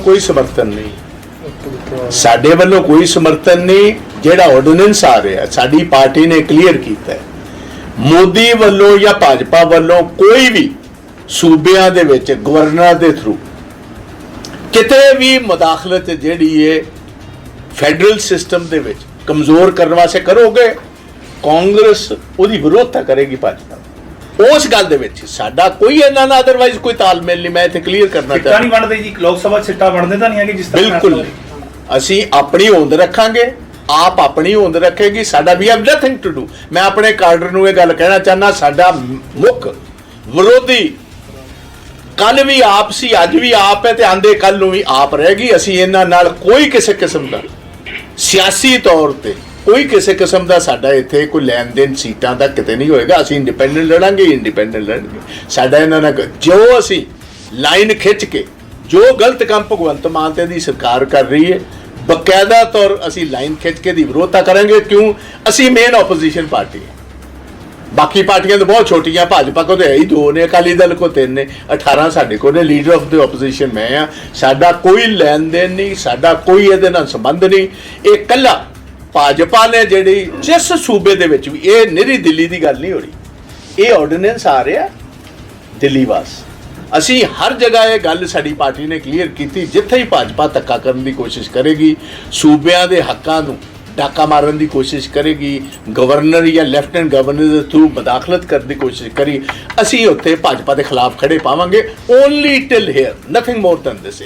कोई समर्थन नहीं, साडे वालों कोई समर्थन नहीं। जिहड़ा ऑर्डीनेंस आ रहा साडी पार्टी ने क्लीयर किया है, मोदी वालों या भाजपा वालों कोई भी सूबियां दे विच गवर्नर के थ्रू किते भी मुदाखलत जिहड़ी है फैडरल सिस्टम दे विच कमजोर करने वास्ते करोगे, कांग्रेस उहदी विरोधता करेगी भाजपा। उस गल दे विच साडा कोई इन्हां नाल अदरवाइज कोई तालमेल नहीं। मैं इत्थे क्लीयर करना चाहता नहीं बनदे जी, लोक सभा सीटां बनदे तां नहीं है कि जिस तरह बिल्कुल असीं अपनी होंद रखांगे, आप अपनी होंद रखेगी, साडा we have nothing to do. मैं अपने काडर नूं इह गल कहना चाहना, साडा मुख विरोधी कल भी आप सी, अज भी आप है, तो आंदे कल नूं भी आप रहेगी। असीं इन्हां नाल कोई किसी किस्म दा सियासी तौर पर कोई किसी किस्म का साडा इत्थे कोई लैन देन सीटां दा किते नहीं होएगा। असीं इंडिपेंडेंट लड़ांगे, इंडिपेंडेंट लड़ांगे। साडा इन्हां नाल जो असीं लाइन खिंच के जो गलत काम भगवंत मान ते दी सरकार कर रही है, बकायदा तौर असीं लाइन खिंच के दी विरोधता करेंगे। क्यों? असीं मेन ओपोजिशन पार्टी है, बाकी पार्टियां तो बहुत छोटियां, भाजपा को तो है ही दो ने, अकाली दल को 3 ने, 18 साडे को ने। लीडर ऑफ द ओपोजिशन मैं हाँ। साडा कोई लैन देन नहीं, साडा कोई इहदे नाल संबंध नहीं। ये कल्ला भाजपा ने जिहड़ी जिस सूबे दे विच भी, ये निरी दिल्ली की गल नहीं हो रही, ये ऑर्डीनेंस आ रहा दिल्ली वास। असीं हर जगह ये गल साडी पार्टी ने क्लीयर की, जिथे ही भाजपा धक्का करने की कोशिश करेगी, सूबियां दे हक्कां नूं डाका मारन की कोशिश करेगी, गवर्नर या लैफ्टिनेंट गवर्नर के थ्रू मुदाखलत करने की कोशिश करी, असीं उत्थे भाजपा के खिलाफ खड़े पावांगे। Only till here, nothing more than this.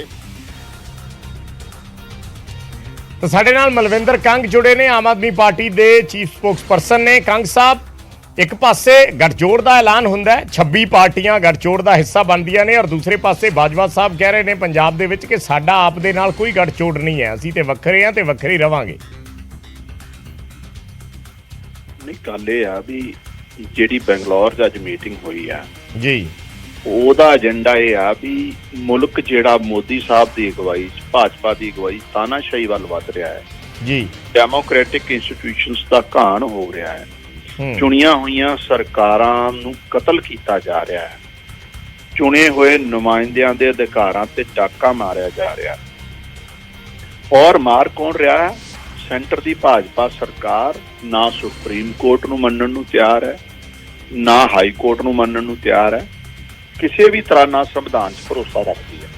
तो साडे नाल मलविंदर कंग जुड़े ने, आम आदमी पार्टी के चीफ स्पोक्सपर्सन ने। कंग साहब, एक पासे गठजोड़ का ऐलान हुंदा है, 26 पार्टियां गठजोड़ का हिस्सा बनदियां ने, और दूसरे पासे बाजवा साहब कह रहे हैं पंजाब दे विच कि साडा आप दे नाल कोई गठजोड़ नहीं है, असीं ते वखरे हां ते वखरे रवांगे। नहीं, गल ये आ भी जिहड़ी बैंगलोर च अज मीटिंग हुई है जी, ਉਹਦਾ ਏਜੰਡਾ ਇਹ ਆ ਵੀ ਮੁਲਕ ਜਿਹੜਾ ਮੋਦੀ ਸਾਹਿਬ ਦੀ ਅਗਵਾਈ 'ਚ, ਭਾਜਪਾ ਦੀ ਅਗਵਾਈ ਤਾਨਾਸ਼ਾਹੀ ਵੱਲ ਵੱਧ ਰਿਹਾ ਹੈ ਜੀ। ਡੈਮੋਕ੍ਰੈਟਿਕ ਇੰਸਟੀਟਿਊਸ਼ਨਸ ਦਾ ਘਾਣ ਹੋ ਰਿਹਾ ਹੈ, ਚੁਣੀਆਂ ਹੋਈਆਂ ਸਰਕਾਰਾਂ ਨੂੰ ਕਤਲ ਕੀਤਾ ਜਾ ਰਿਹਾ ਹੈ, ਚੁਣੇ ਹੋਏ ਨੁਮਾਇੰਦਿਆਂ ਦੇ ਅਧਿਕਾਰਾਂ ਤੇ ਡਾਕਾ ਮਾਰਿਆ ਜਾ ਰਿਹਾ ਔਰ ਮਾਰ ਕੌਣ ਰਿਹਾ ਹੈ? ਸੈਂਟਰ ਦੀ ਭਾਜਪਾ ਸਰਕਾਰ ਨਾ ਸੁਪਰੀਮ ਕੋਰਟ ਨੂੰ ਮੰਨਣ ਨੂੰ ਤਿਆਰ ਹੈ, ਨਾ ਹਾਈ ਕੋਰਟ ਨੂੰ ਮੰਨਣ ਨੂੰ ਤਿਆਰ ਹੈ, ਕਿਸੇ ਵੀ ਤਰ੍ਹਾਂ ਨਾਲ ਸੰਵਿਧਾਨ 'ਚ ਭਰੋਸਾ ਰੱਖਦੀ ਹੈ।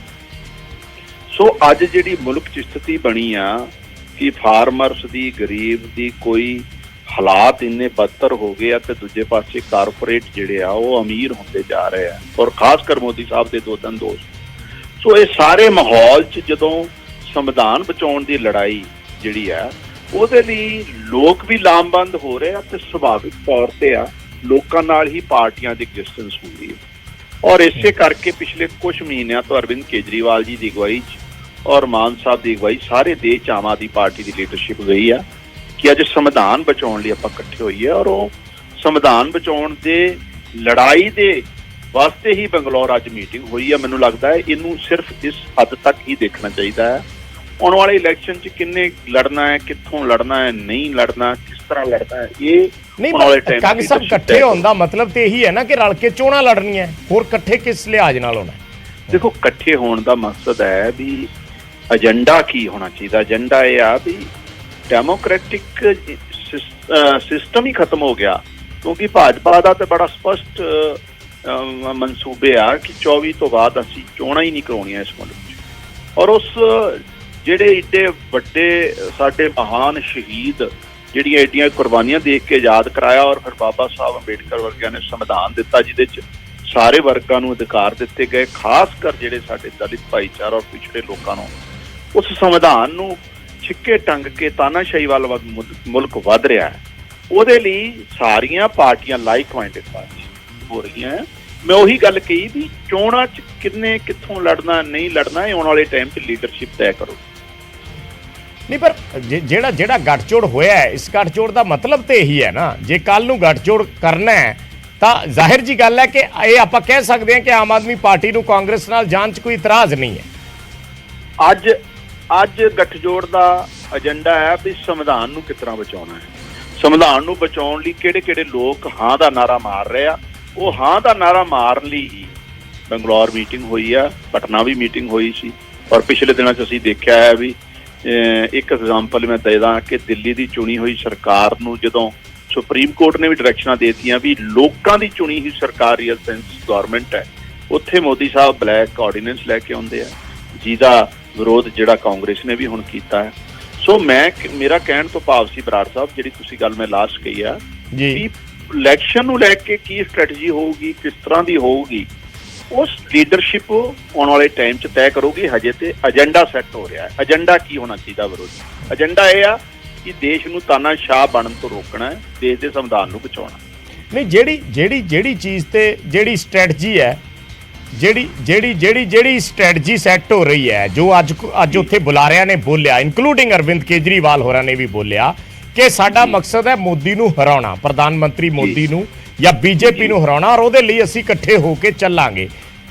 ਸੋ ਅੱਜ ਜਿਹੜੀ ਮੁਲਕ 'ਚ ਸਥਿਤੀ ਬਣੀ ਆ ਕਿ ਫਾਰਮਰਸ ਦੀ, ਗਰੀਬ ਦੀ ਕੋਈ ਹਾਲਾਤ ਇੰਨੇ ਬਦਤਰ ਹੋ ਗਏ ਆ, ਤੇ ਦੂਜੇ ਪਾਸੇ ਕਾਰਪੋਰੇਟ ਜਿਹੜੇ ਆ ਉਹ ਅਮੀਰ ਹੁੰਦੇ ਜਾ ਰਹੇ ਆ, ਔਰ ਖਾਸ ਕਰ ਮੋਦੀ ਸਾਹਿਬ ਦੇ ਦੋ ਦੋਸਤ। ਸੋ ਇਹ ਸਾਰੇ ਮਾਹੌਲ 'ਚ ਜਦੋਂ ਸੰਵਿਧਾਨ ਬਚਾਉਣ ਦੀ ਲੜਾਈ ਜਿਹੜੀ ਆ ਉਹਦੇ ਲਈ ਲੋਕ ਵੀ ਲਾਮਬੰਦ ਹੋ ਰਹੇ ਆ, ਤੇ ਸੁਭਾਵਿਕ ਤੌਰ ਤੇ ਆ ਲੋਕਾਂ ਨਾਲ ਹੀ ਪਾਰਟੀਆਂ ਦੀ ਐਗਜ਼ਿਸਟੈਂਸ ਹੁੰਦੀ ਹੈ। ਔਰ ਇਸੇ ਕਰਕੇ ਪਿਛਲੇ ਕੁਝ ਮਹੀਨਿਆਂ ਤੋਂ ਅਰਵਿੰਦ ਕੇਜਰੀਵਾਲ ਜੀ ਦੀ ਅਗਵਾਈ 'ਚ ਔਰ ਮਾਨ ਸਾਹਿਬ ਦੀ ਅਗਵਾਈ ਸਾਰੇ ਦੇਸ਼ 'ਚ ਆਮ ਆਦਮੀ ਪਾਰਟੀ ਦੀ ਲੀਡਰਸ਼ਿਪ ਗਈ ਆ ਕਿ ਅੱਜ ਸੰਵਿਧਾਨ ਬਚਾਉਣ ਲਈ ਆਪਾਂ ਇਕੱਠੇ ਹੋਈਏ, ਔਰ ਉਹ ਸੰਵਿਧਾਨ ਬਚਾਉਣ ਦੇ ਲੜਾਈ ਦੇ ਵਾਸਤੇ ਹੀ ਬੰਗਲੌਰ ਅੱਜ ਮੀਟਿੰਗ ਹੋਈ ਆ। ਮੈਨੂੰ ਲੱਗਦਾ ਹੈ ਇਹਨੂੰ ਸਿਰਫ ਇਸ ਹੱਦ ਤੱਕ ਹੀ ਦੇਖਣਾ ਚਾਹੀਦਾ ਹੈ। ਆਉਣ ਵਾਲੇ ਇਲੈਕਸ਼ਨ 'ਚ ਕਿੰਨੇ ਲੜਨਾ ਹੈ, ਕਿੱਥੋਂ ਲੜਨਾ ਹੈ, ਨਹੀਂ ਲੜਨਾ, ਕਿਸ ਤਰ੍ਹਾਂ ਲੜਨਾ ਹੈ, ਇਹ नहीं, कंग साहब इकट्ठे होने का मतलब तो यही है ना कि रल के चोणां लड़नियां, होर इकट्ठे किस लिहाज नाल होना? देखो, इकट्ठे होने का मकसद है भी एजेंडा की होना चाहिए। एजेंडा ये आ भी डेमोक्रेटिक सिस्टम ही खत्म हो गया, क्योंकि भाजपा का तो बड़ा स्पष्ट मनसूबे आ कि 24 तो बाद असीं चोणां ही नहीं करवाउणियां इस मुल्क 'ਚ। और उस ਜਿਹੜੇ ਏਡੇ ਵੱਡੇ ਸਾਡੇ ਮਹਾਨ ਸ਼ਹੀਦ ਜਿਹੜੀਆਂ ਏਡੀਆਂ ਕੁਰਬਾਨੀਆਂ ਦੇਖ ਕੇ ਯਾਦ ਕਰਾਇਆ, ਔਰ ਫਿਰ ਬਾਬਾ ਸਾਹਿਬ ਅੰਬੇਡਕਰ ਵਰਗਿਆਂ ਨੇ ਸੰਵਿਧਾਨ ਦਿੱਤਾ ਜਿਹਦੇ 'ਚ ਸਾਰੇ ਵਰਗਾਂ ਨੂੰ ਅਧਿਕਾਰ ਦਿੱਤੇ ਗਏ, ਖਾਸ ਕਰ ਜਿਹੜੇ ਸਾਡੇ ਦਲਿਤ ਭਾਈਚਾਰਾ ਔਰ ਪਿਛੜੇ ਲੋਕਾਂ ਨੂੰ। ਉਸ ਸੰਵਿਧਾਨ ਨੂੰ ਛਿੱਕੇ ਟੰਗ ਕੇ ਤਾਨਾਸ਼ਾਹੀ ਵੱਲ ਮੁਲਕ ਵੱਧ ਰਿਹਾ ਹੈ, ਉਹਦੇ ਲਈ ਸਾਰੀਆਂ ਪਾਰਟੀਆਂ ਲਾਈਕ ਮਾਈਂਡਡ ਪਾਰਟੀਆਂ ਹੋ ਰਹੀਆਂ। ਮੈਂ ਉਹੀ ਗੱਲ ਕਹੀ ਵੀ ਚੋਣਾਂ 'ਚ ਕਿੰਨੇ ਕਿੱਥੋਂ ਲੜਨਾ, ਨਹੀਂ ਲੜਨਾ, ਇਹ ਆਉਣ ਵਾਲੇ ਟਾਈਮ 'ਚ ਲੀਡਰਸ਼ਿਪ ਤੈਅ ਕਰੋ। नहीं, पर ਜਿਹੜਾ गठजोड़ होया है, इस गठजोड़ का मतलब तो यही है ना, जे कल नूं गठजोड़ करना है तो जाहिर जी गल है कि ये आप कह सकते हैं कि आम आदमी पार्टी नूं कांग्रेस नाल जान 'च कोई इतराज नहीं है। ਅੱਜ गठजोड़ का एजेंडा है भी संविधान नूं किस तरह बचाउणा है, संविधान नूं बचाउण लई किहड़े-किहड़े लोग हाँ का नारा मार रहे आ। वो हाँ का नारा मारन लई ही ਬੰਗਲੌਰ ਮੀਟਿੰਗ ਹੋਈ ਆ, ਪਟਨਾ ਵੀ ਮੀਟਿੰਗ ਹੋਈ ਸੀ, ਔਰ ਪਿਛਲੇ ਦਿਨਾਂ 'ਚ ਅਸੀਂ ਦੇਖਿਆ ਹੈ ਵੀ ਇੱਕ ਐਗਜ਼ਾਮਪਲ ਮੈਂ ਦੇ ਦਾਂ ਕਿ ਦਿੱਲੀ ਦੀ ਚੁਣੀ ਹੋਈ ਸਰਕਾਰ ਨੂੰ ਜਦੋਂ ਸੁਪਰੀਮ ਕੋਰਟ ਨੇ ਵੀ ਡਾਇਰੈਕਸ਼ਨਾਂ ਦੇ ਦਿੱਤੀਆਂ ਵੀ ਲੋਕਾਂ ਦੀ ਚੁਣੀ ਹੋਈ ਸਰਕਾਰ ਰੀਅਲ ਸੈਂਸ ਗਵਰਨਮੈਂਟ ਹੈ, ਉੱਥੇ ਮੋਦੀ ਸਾਹਿਬ ਬਲੈਕ ਆਰਡੀਨੈਂਸ ਲੈ ਕੇ ਆਉਂਦੇ ਆ, ਜਿਹਦਾ ਵਿਰੋਧ ਜਿਹੜਾ ਕਾਂਗਰਸ ਨੇ ਵੀ ਹੁਣ ਕੀਤਾ ਹੈ। ਸੋ ਮੇਰਾ ਕਹਿਣ ਤੋਂ ਭਾਵ ਸੀ ਬਰਾੜ ਸਾਹਿਬ, ਜਿਹੜੀ ਤੁਸੀਂ ਗੱਲ ਮੈਂ ਲਾਸਟ ਕਹੀ ਆ ਵੀ ਇਲੈਕਸ਼ਨ ਨੂੰ ਲੈ ਕੇ ਕੀ ਸਟ੍ਰੈਟਜੀ ਹੋਊਗੀ, ਕਿਸ ਤਰ੍ਹਾਂ ਦੀ ਹੋਊਗੀ, ਉਸ ਲੀਡਰਸ਼ਿਪ ਆਉਣ ਵਾਲੇ ਟਾਈਮ 'ਚ ਤੈਅ ਕਰੂਗੀ। ਹਜੇ ਤੇ ਏਜੰਡਾ ਸੈੱਟ ਹੋ ਰਿਹਾ ਹੈ। ਏਜੰਡਾ ਕੀ ਹੋਣਾ ਚਾਹੀਦਾ ਵਿਰੋਧੀ? ਏਜੰਡਾ ਇਹ ਆ ਕਿ ਦੇਸ਼ ਨੂੰ ਤਾਨਾਸ਼ਾਹ ਬਣਨ ਤੋਂ ਰੋਕਣਾ ਹੈ, ਦੇਸ਼ ਦੇ ਸੰਵਿਧਾਨ ਨੂੰ ਬਚਾਉਣਾ। ਨਹੀਂ, ਜਿਹੜੀ ਚੀਜ਼ ਤੇ ਜਿਹੜੀ ਸਟ੍ਰੈਟਜੀ ਹੈ, ਜਿਹੜੀ ਸਟ੍ਰੈਟਜੀ ਸੈੱਟ ਹੋ ਰਹੀ ਹੈ, ਜੋ ਅੱਜ ਉੱਥੇ ਬੁਲਾਰਿਆਂ ਨੇ ਬੋਲਿਆ, ਇਨਕਲੂਡਿੰਗ ਅਰਵਿੰਦ ਕੇਜਰੀਵਾਲ ਹੋਰਾਂ ਨੇ ਵੀ ਬੋਲਿਆ ਕਿ ਸਾਡਾ ਮਕਸਦ ਹੈ ਮੋਦੀ ਨੂੰ ਹਰਾਉਣਾ, ਪ੍ਰਧਾਨ ਮੰਤਰੀ ਮੋਦੀ ਨੂੰ ਜਾਂ ਬੀਜੇਪੀ ਨੂੰ ਹਰਾਉਣਾ, ਔਰ ਉਹਦੇ ਲਈ ਅਸੀਂ ਇਕੱਠੇ ਹੋ ਕੇ ਚੱਲਾਂਗੇ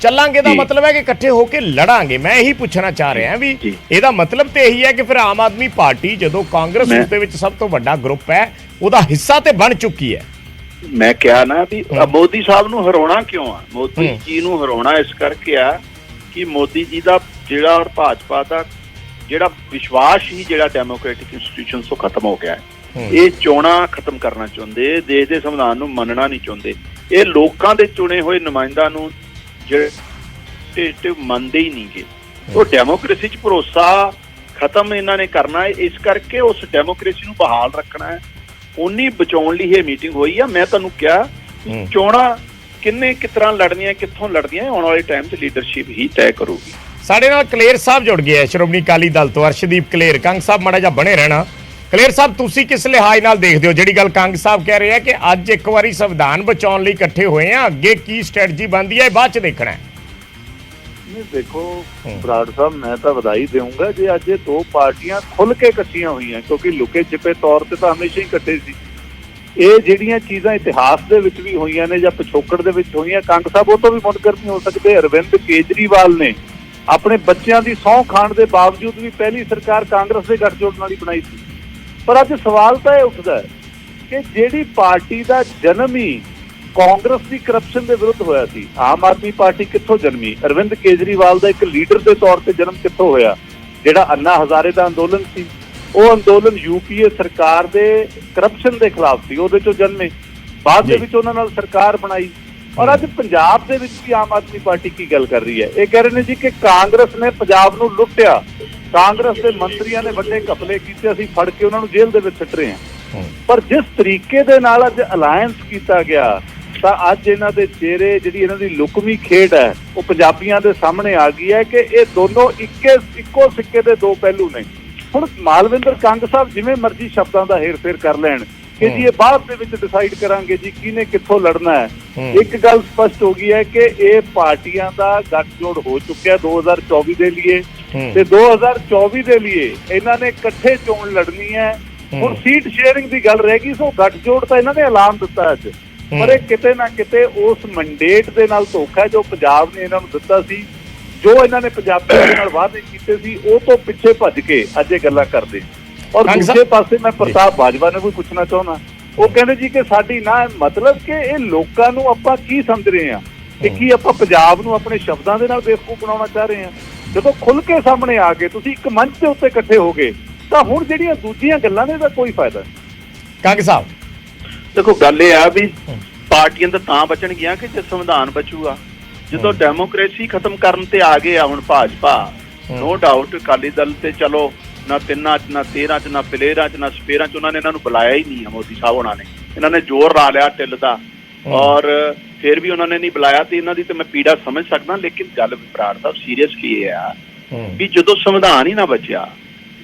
ਦਾ ਮਤਲਬ ਹੈ ਕਿ ਇਕੱਠੇ ਹੋ ਕੇ ਲੜਾਂਗੇ। ਮੈਂ ਇਹੀ ਪੁੱਛਣਾ ਚਾਹ ਰਿਹਾ ਵੀ ਇਹਦਾ ਮਤਲਬ ਤੇ ਇਹੀ ਹੈ ਕਿ ਫਿਰ ਆਮ ਆਦਮੀ ਪਾਰਟੀ ਜਦੋਂ ਕਾਂਗਰਸ ਉਸ ਦੇ ਵਿੱਚ ਸਭ ਤੋਂ ਵੱਡਾ ਗਰੁੱਪ ਹੈ, ਉਹਦਾ ਹਿੱਸਾ ਤੇ ਬਣ ਚੁੱਕੀ ਹੈ। ਮੈਂ ਕਿਹਾ ਨਾ ਵੀ ਮੋਦੀ ਸਾਹਿਬ ਨੂੰ ਹਰਾਉਣਾ ਕਿਉਂ ਆ? ਮੋਦੀ ਜੀ ਨੂੰ ਹਰਾਉਣਾ ਇਸ ਕਰਕੇ ਆ ਕਿ ਮੋਦੀ ਜੀ ਦਾ ਜਿਹੜਾ ਔਰ ਭਾਜਪਾ ਦਾ ਜਿਹੜਾ ਵਿਸ਼ਵਾਸ ਹੀ ਜਿਹੜਾ ਡੈਮੋਕ੍ਰੈਟਿਕ ਇੰਸਟੀਟਿਊਸ਼ਨ ਤੋਂ ਖਤਮ ਹੋ ਗਿਆ ਹੈ। ਇਹ ਚੋਣਾਂ ਖਤਮ ਕਰਨਾ ਚਾਹੁੰਦੇ, ਦੇਸ਼ ਦੇ ਸੰਵਿਧਾਨ ਨੂੰ ਮੰਨਣਾ ਨਹੀਂ ਚਾਹੁੰਦੇ। ਇਹ ਲੋਕਾਂ ਦੇ ਚੁਣੇ ਹੋਏ ਨੁਮਾਇੰਦਿਆਂ ਨੂੰ ਜਿਹੜੇ ਮੰਨਦੇ ਹੀ ਨਹੀਂਗੇ। ਉਹ ਡੈਮੋਕ੍ਰੇਸੀ 'ਚ ਭਰੋਸਾ ਖਤਮ ਇਹਨਾਂ ਨੇ ਕਰਨਾ ਹੈ। ਇਸ ਕਰਕੇ ਉਸ ਡੈਮੋਕ੍ਰੇਸੀ ਨੂੰ ਬਹਾਲ ਰੱਖਣਾ ਹੈ, ਉਨੀ ਬਚਾਉਣ ਲਈ ਇਹ ਮੀਟਿੰਗ ਹੋਈ ਆ। ਮੈਂ ਤੁਹਾਨੂੰ ਕਿਹਾ ਚੋਣਾਂ ਕਿਸ ਤਰ੍ਹਾਂ ਲੜਨੀਆਂ, ਕਿੱਥੋਂ ਲੜਨੀਆਂ, ਆਉਣ ਵਾਲੇ ਟਾਈਮ 'ਚ ਲੀਡਰਸ਼ਿਪ ਹੀ ਤੈਅ ਕਰੂਗੀ। ਸਾਡੇ ਨਾਲ ਕਲੇਰ ਸਾਹਿਬ ਜੁੜ ਗਏ ਹੈ, ਸ਼੍ਰੋਮਣੀ ਅਕਾਲੀ ਦਲ ਤੋਂ ਅਰਸ਼ਦੀਪ ਕਲੇਰ। ਕੰਗ ਸਾਹਿਬ ਮਾੜਾ ਜਿਹਾ ਬਣੇ ਰਹਿਣਾ। ਕਲੇਰ ਸਾਹਿਬ, ਤੁਸੀਂ ਕਿਸ ਲਿਹਾਜ਼ ਨਾਲ ਦੇਖਦੇ ਹੋ ਜਿਹੜੀ ਗੱਲ ਕੰਗ ਸਾਹਿਬ ਕਹਿ ਰਹੇ ਆ ਕਿ ਅੱਜ ਇੱਕ ਵਾਰੀ ਸੰਵਿਧਾਨ ਬਚਾਉਣ ਲਈ ਇਕੱਠੇ ਹੋਏ ਆ, ਅੱਗੇ ਕੀ ਸਟ੍ਰੈਟਜੀ ਬਣਦੀ ਹੈ ਇਹ ਬਾਅਦ 'ਚ ਦੇਖਣਾ ਹੈ? ਨਹੀਂ ਦੇਖੋ ਬਰਾੜ ਸਾਹਿਬ, ਮੈਂ ਤਾਂ ਵਧਾਈ ਦੇਵਾਂਗਾ ਜੇ ਅੱਜ ਇਹ ਦੋ ਪਾਰਟੀਆਂ ਖੁੱਲ ਕੇ ਇਕੱਠੀਆਂ ਹੋਈਆਂ, ਕਿਉਂਕਿ ਲੁਕੇ ਛਿਪੇ ਤੌਰ ਤੇ ਤਾਂ ਹਮੇਸ਼ਾ ਹੀ ਇਕੱਠੇ ਸੀ। ਇਹ ਜਿਹੜੀਆਂ ਚੀਜ਼ਾਂ ਇਤਿਹਾਸ ਦੇ ਵਿੱਚ ਵੀ ਹੋਈਆਂ ਨੇ ਜਾਂ ਪਿਛੋਕੜ ਦੇ ਵਿੱਚ ਹੋਈਆਂ, ਕੰਗ ਸਾਹਿਬ ਉਹ ਤੋਂ ਵੀ ਮੁਨਕਰ ਨਹੀਂ ਹੋ ਸਕਦੇ। ਅਰਵਿੰਦ ਕੇਜਰੀਵਾਲ ਨੇ ਆਪਣੇ ਬੱਚਿਆਂ ਦੀ ਸਹੁੰ ਖਾਣ ਦੇ ਬਾਵਜੂਦ ਵੀ ਪਹਿਲੀ ਸਰਕਾਰ ਕਾਂਗਰਸ ਦੇ ਗੱਠਜੋੜ ਨਾਲ ਹੀ ਬਣਾਈ ਸੀ। ਪਰ ਅੱਜ ਸਵਾਲ ਤਾਂ ਇਹ ਉੱਠਦਾ ਹੈ ਕਿ ਜਿਹੜੀ ਪਾਰਟੀ ਦਾ ਜਨਮ ਹੀ ਕਾਂਗਰਸ ਦੀ ਕਰਪਸ਼ਨ ਦੇ ਵਿਰੁੱਧ ਹੋਇਆ ਸੀ, ਆਮ ਆਦਮੀ ਪਾਰਟੀ ਕਿੱਥੋਂ ਜਨਮੀ? ਅਰਵਿੰਦ ਕੇਜਰੀਵਾਲ ਦਾ ਇੱਕ ਲੀਡਰ ਦੇ ਤੌਰ ਤੇ ਜਨਮ ਕਿੱਥੋਂ ਹੋਇਆ? ਜਿਹੜਾ ਅੰਨਾ ਹਜ਼ਾਰੇ ਦਾ ਅੰਦੋਲਨ ਸੀ, ਉਹ ਅੰਦੋਲਨ ਯੂਪੀਏ ਸਰਕਾਰ ਦੇ ਕਰਪਸ਼ਨ ਦੇ ਖਿਲਾਫ ਸੀ, ਉਹਦੇ ਚੋਂ ਜਨਮੇ। ਬਾਅਦ ਦੇ ਵਿੱਚ ਉਹਨਾਂ ਨਾਲ ਸਰਕਾਰ ਬਣਾਈ। ਔਰ ਅੱਜ ਪੰਜਾਬ ਦੇ ਵਿੱਚ ਵੀ ਆਮ ਆਦਮੀ ਪਾਰਟੀ ਕੀ ਗੱਲ ਕਰ ਰਹੀ ਹੈ? ਇਹ ਕਹਿ ਰਹੇ ਨੇ ਜੀ ਕਿ ਕਾਂਗਰਸ ਨੇ ਪੰਜਾਬ ਨੂੰ ਲੁੱਟਿਆ, ਕਾਂਗਰਸ ਦੇ ਮੰਤਰੀਆਂ ਨੇ ਵੱਡੇ ਘਪਲੇ ਕੀਤੇ, ਅਸੀਂ ਫੜ ਕੇ ਉਹਨਾਂ ਨੂੰ ਜੇਲ੍ਹ ਦੇ ਵਿੱਚ ਸਿੱਟ ਰਹੇ ਹਾਂ। ਪਰ ਜਿਸ ਤਰੀਕੇ ਦੇ ਨਾਲ ਅੱਜ ਅਲਾਇੰਸ ਕੀਤਾ ਗਿਆ, ਤਾਂ ਅੱਜ ਇਹਨਾਂ ਦੇ ਚਿਹਰੇ, ਜਿਹੜੀ ਇਹਨਾਂ ਦੀ ਲੁਕਵੀਂ ਖੇਡ ਹੈ, ਉਹ ਪੰਜਾਬੀਆਂ ਦੇ ਸਾਹਮਣੇ ਆ ਗਈ ਹੈ ਕਿ ਇਹ ਦੋਨੋਂ ਇੱਕੋ ਸਿੱਕੇ ਦੇ ਦੋ ਪਹਿਲੂ ਨੇ। ਹੁਣ ਮਾਲਵਿੰਦਰ ਕੰਗ ਸਾਹਿਬ ਜਿਵੇਂ ਮਰਜ਼ੀ ਸ਼ਬਦਾਂ ਦਾ ਹੇਰ-ਫੇਰ ਕਰ ਲੈਣ ਕਿ ਜੀ ਇਹ ਬਾਅਦ ਦੇ ਵਿੱਚ ਡਿਸਾਈਡ ਕਰਾਂਗੇ ਜੀ ਕਿਹਨੇ ਕਿੱਥੋਂ ਲੜਨਾ ਹੈ। ਇੱਕ ਗੱਲ ਸਪਸ਼ਟ ਹੋ ਗਈ ਹੈ ਕਿ ਇਹ ਪਾਰਟੀਆਂ ਦਾ ਗੱਠਜੋੜ ਹੋ ਚੁੱਕਿਆ 2024 ਦੇ ਲਈ, ਤੇ 2024 ਦੇ ਲਈ ਇਹਨਾਂ ਨੇ ਇਕੱਠੇ ਚੋਣ ਲੜਨੀ ਹੈ। ਹੁਣ ਸੀਟ ਸ਼ੇਅਰਿੰਗ ਦੀ ਗੱਲ ਰਹਿ ਗਈ। ਸੋ ਗੱਠਜੋੜ ਤਾਂ ਇਹਨਾਂ ਨੇ ਐਲਾਨ ਦਿੱਤਾ ਅੱਜ, ਪਰ ਇਹ ਕਿਤੇ ਨਾ ਕਿਤੇ ਉਸ ਮੰਡੇਟ ਦੇ ਨਾਲ ਧੋਖਾ ਜੋ ਪੰਜਾਬ ਨੇ ਇਹਨਾਂ ਨੂੰ ਦਿੱਤਾ ਸੀ, ਜੋ ਇਹਨਾਂ ਨੇ ਪੰਜਾਬੀਆਂ ਦੇ ਨਾਲ ਵਾਅਦੇ ਕੀਤੇ ਸੀ, ਉਹ ਤੋਂ ਪਿੱਛੇ ਭੱਜ ਕੇ ਅੱਜ ਇਹ ਗੱਲਾਂ ਕਰਦੇ। ਔਰ ਦੂਜੇ ਪਾਸੇ ਮੈਂ ਪ੍ਰਤਾਪ ਬਾਜਵਾ ਨੂੰ ਵੀ ਪੁੱਛਣਾ ਚਾਹੁੰਦਾ, ਉਹ ਕਹਿੰਦੇ ਜੀ ਕਿ ਸਾਡੀ ਨਾ ਮਤਲਬ ਕਿ ਇਹ ਲੋਕਾਂ ਨੂੰ ਆਪਾਂ ਕੀ ਸਮਝ ਰਹੇ ਹਾਂ, ਕਿ ਕੀ ਆਪਾਂ ਪੰਜਾਬ ਨੂੰ ਆਪਣੇ ਸ਼ਬਦਾਂ ਦੇ ਨਾਲ ਬੇਵਕੂਫ ਬਣਾਉਣਾ ਚਾਹ ਰਹੇ ਹਾਂ? ਜਦੋਂ ਖੁੱਲ ਕੇ ਸਾਹਮਣੇ ਆ ਕੇ ਤੁਸੀਂ ਇੱਕ ਮੰਚ ਦੇ ਉੱਤੇ ਇਕੱਠੇ ਹੋ ਗਏ, ਤਾਂ ਹੁਣ ਜਿਹੜੀਆਂ ਦੂਜੀਆਂ ਗੱਲਾਂ ਨੇ ਦਾ ਕੋਈ ਫਾਇਦਾ ਨਹੀਂ। ਕੰਗ ਸਾਹਿਬ ਦੇਖੋ, ਗੱਲ ਇਹ ਆ ਵੀ ਪਾਰਟੀਆਂ ਤਾਂ ਬਚਣਗੀਆਂ ਕਿ ਜੇ ਸੰਵਿਧਾਨ ਬਚੂਗਾ। ਜਦੋਂ ਡੈਮੋਕ੍ਰੇਸੀ ਖਤਮ ਕਰਨ ਤੇ ਆ ਗਏ ਆ ਹੁਣ ਭਾਜਪਾ, ਨੋ ਡਾਊਟ ਅਕਾਲੀ ਦਲ ਤੇ ਚਲੋ ਨਾ 3 'ਚ ਨਾ 13 'ਚ ਨਾ ਪਲੇਰਾਂ 'ਚ ਨਾ ਸਪੇਰਾਂ 'ਚ ਉਹਨਾਂ ਨੇ ਇਹਨਾਂ ਨੂੰ ਬੁਲਾਇਆ ਹੀ ਨਹੀਂ। ਮੋਦੀ ਸਾਹਿਬ ਹੋਣਾ ਨੇ ਇਹਨਾਂ ਨੇ ਜ਼ੋਰ ਲਾ ਲਿਆ ਢਿੱਲ ਦਾ, ਔਰ ਫਿਰ ਵੀ ਉਹਨਾਂ ਨੇ ਨਹੀਂ ਬੁਲਾਇਆ। ਤੇ ਇਹਨਾਂ ਦੀ ਤੇ ਮੈਂ ਪੀੜਾ ਸਮਝ ਸਕਦਾ, ਲੇਕਿਨ ਗੱਲ ਬਰਾੜ ਸਾਹਿਬ ਸੀਰੀਅਸਲੀ ਇਹ ਆ ਵੀ ਜਦੋਂ ਸੰਵਿਧਾਨ ਹੀ ਨਾ ਬਚਿਆ,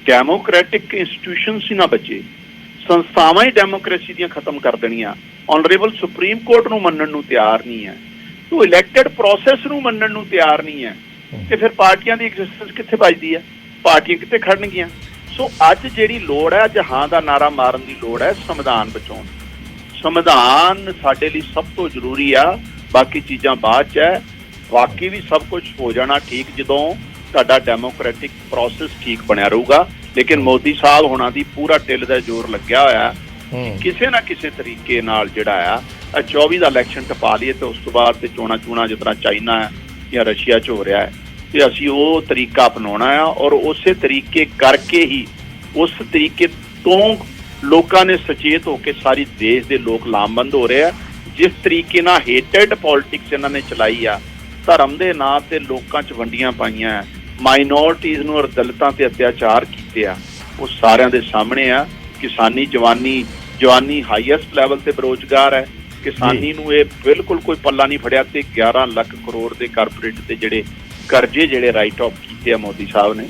ਡੈਮੋਕ੍ਰੈਟਿਕ ਇੰਸਟੀਟਿਊਸ਼ਨਸ ਹੀ ਨਾ ਬਚੇ, ਸੰਸਥਾਵਾਂ ਹੀ ਡੈਮੋਕ੍ਰੇਸੀ ਦੀਆਂ ਖਤਮ ਕਰ ਦੇਣੀਆਂ, ਆਨਰੇਬਲ ਸੁਪਰੀਮ ਕੋਰਟ ਨੂੰ ਮੰਨਣ ਨੂੰ ਤਿਆਰ ਨਹੀਂ ਹੈ, ਤੋ ਇਲੈਕਟਡ ਪ੍ਰੋਸੈਸ ਨੂੰ ਮੰਨਣ ਨੂੰ ਤਿਆਰ ਨਹੀਂ ਹੈ, ਤੇ ਫਿਰ ਪਾਰਟੀਆਂ ਦੀ ਐਗਜ਼ਿਸਟੈਂਸ ਕਿੱਥੇ ਬਚਦੀ ਹੈ? ਪਾਰਟੀਆਂ ਕਿੱਥੇ ਖੜਨਗੀਆਂ? ਸੋ ਅੱਜ ਜਿਹੜੀ ਲੋੜ ਹੈ, ਅੱਜ ਹਾਂ ਦਾ ਨਾਰਾ ਮਾਰਨ ਦੀ ਲੋੜ ਹੈ ਸੰਵਿਧਾਨ ਬਚਾਉਣ। ਸੰਵਿਧਾਨ ਸਾਡੇ ਲਈ ਸਭ ਤੋਂ ਜ਼ਰੂਰੀ ਆ, ਬਾਕੀ ਚੀਜ਼ਾਂ ਬਾਅਦ 'ਚ ਹੈ। ਬਾਕੀ ਵੀ ਸਭ ਕੁਝ ਹੋ ਜਾਣਾ ਠੀਕ ਜਦੋਂ ਤੁਹਾਡਾ ਡੈਮੋਕ੍ਰੈਟਿਕ ਪ੍ਰੋਸੈਸ ਠੀਕ ਬਣਿਆ ਰਹੂਗਾ। ਲੇਕਿਨ ਮੋਦੀ ਸਾਹਿਬ ਹੋਣਾ ਦੀ ਪੂਰਾ ਢਿੱਲ ਦਾ ਜ਼ੋਰ ਲੱਗਿਆ ਹੋਇਆ, ਕਿਸੇ ਨਾ ਕਿਸੇ ਤਰੀਕੇ ਨਾਲ ਜਿਹੜਾ ਆ 24 ਦਾ ਇਲੈਕਸ਼ਨ ਟਪਾ ਲਈਏ ਤੇ ਉਸ ਤੋਂ ਬਾਅਦ ਤੇ ਚੋਣਾਂ ਜਿਸ ਤਰ੍ਹਾਂ ਚਾਈਨਾ ਜਾਂ ਰਸ਼ੀਆ 'ਚ ਹੋ ਰਿਹਾ ਹੈ, ਤੇ ਅਸੀਂ ਉਹ ਤਰੀਕਾ ਅਪਣਾਉਣਾ ਆ ਔਰ ਉਸੇ ਤਰੀਕੇ ਕਰਕੇ ਹੀ ਉਸ ਤਰੀਕੇ ਤੋਂ ਲੋਕਾਂ ਨੇ ਸੁਚੇਤ ਹੋ ਕੇ ਸਾਰੀ ਦੇਸ਼ ਦੇ ਲੋਕ ਲਾਮਬੰਦ ਹੋ ਰਹੇ ਆ। ਜਿਸ ਤਰੀਕੇ ਨਾਲ ਹੇਟਡ ਪੋਲਿਟਿਕਸ ਇਹਨਾਂ ਨੇ ਚਲਾਈ ਆ, ਧਰਮ ਦੇ ਨਾਂ ਤੇ ਲੋਕਾਂ 'ਚ ਵੰਡੀਆਂ ਪਾਈਆਂ ਆ, ਮਾਈਨੋਰਟੀਜ਼ ਨੂੰ ਔਰ ਦਲਿਤਾਂ ਤੇ ਅਤਿਆਚਾਰ ਕੀਤੇ ਆ, ਉਹ ਸਾਰਿਆਂ ਦੇ ਸਾਹਮਣੇ ਆ। ਕਿਸਾਨੀ ਜਵਾਨੀ ਹਾਈਐਸਟ ਲੈਵਲ ਤੇ ਬੇਰੁਜ਼ਗਾਰ ਹੈ। ਕਿਸਾਨੀ ਨੂੰ ਇਹ ਬਿਲਕੁਲ ਕੋਈ ਪੱਲਾ ਨਹੀਂ ਫੜਿਆ ਤੇ 11 ਲੱਖ ਕਰੋੜ ਦੇ ਕਾਰਪੋਰੇਟ ਤੇ ਜਿਹੜੇ ਕਰਜ਼ੇ ਜਿਹੜੇ ਰਾਈਟ ਆਫ ਕੀਤੇ ਆ ਮੋਦੀ ਸਾਹਿਬ ਨੇ।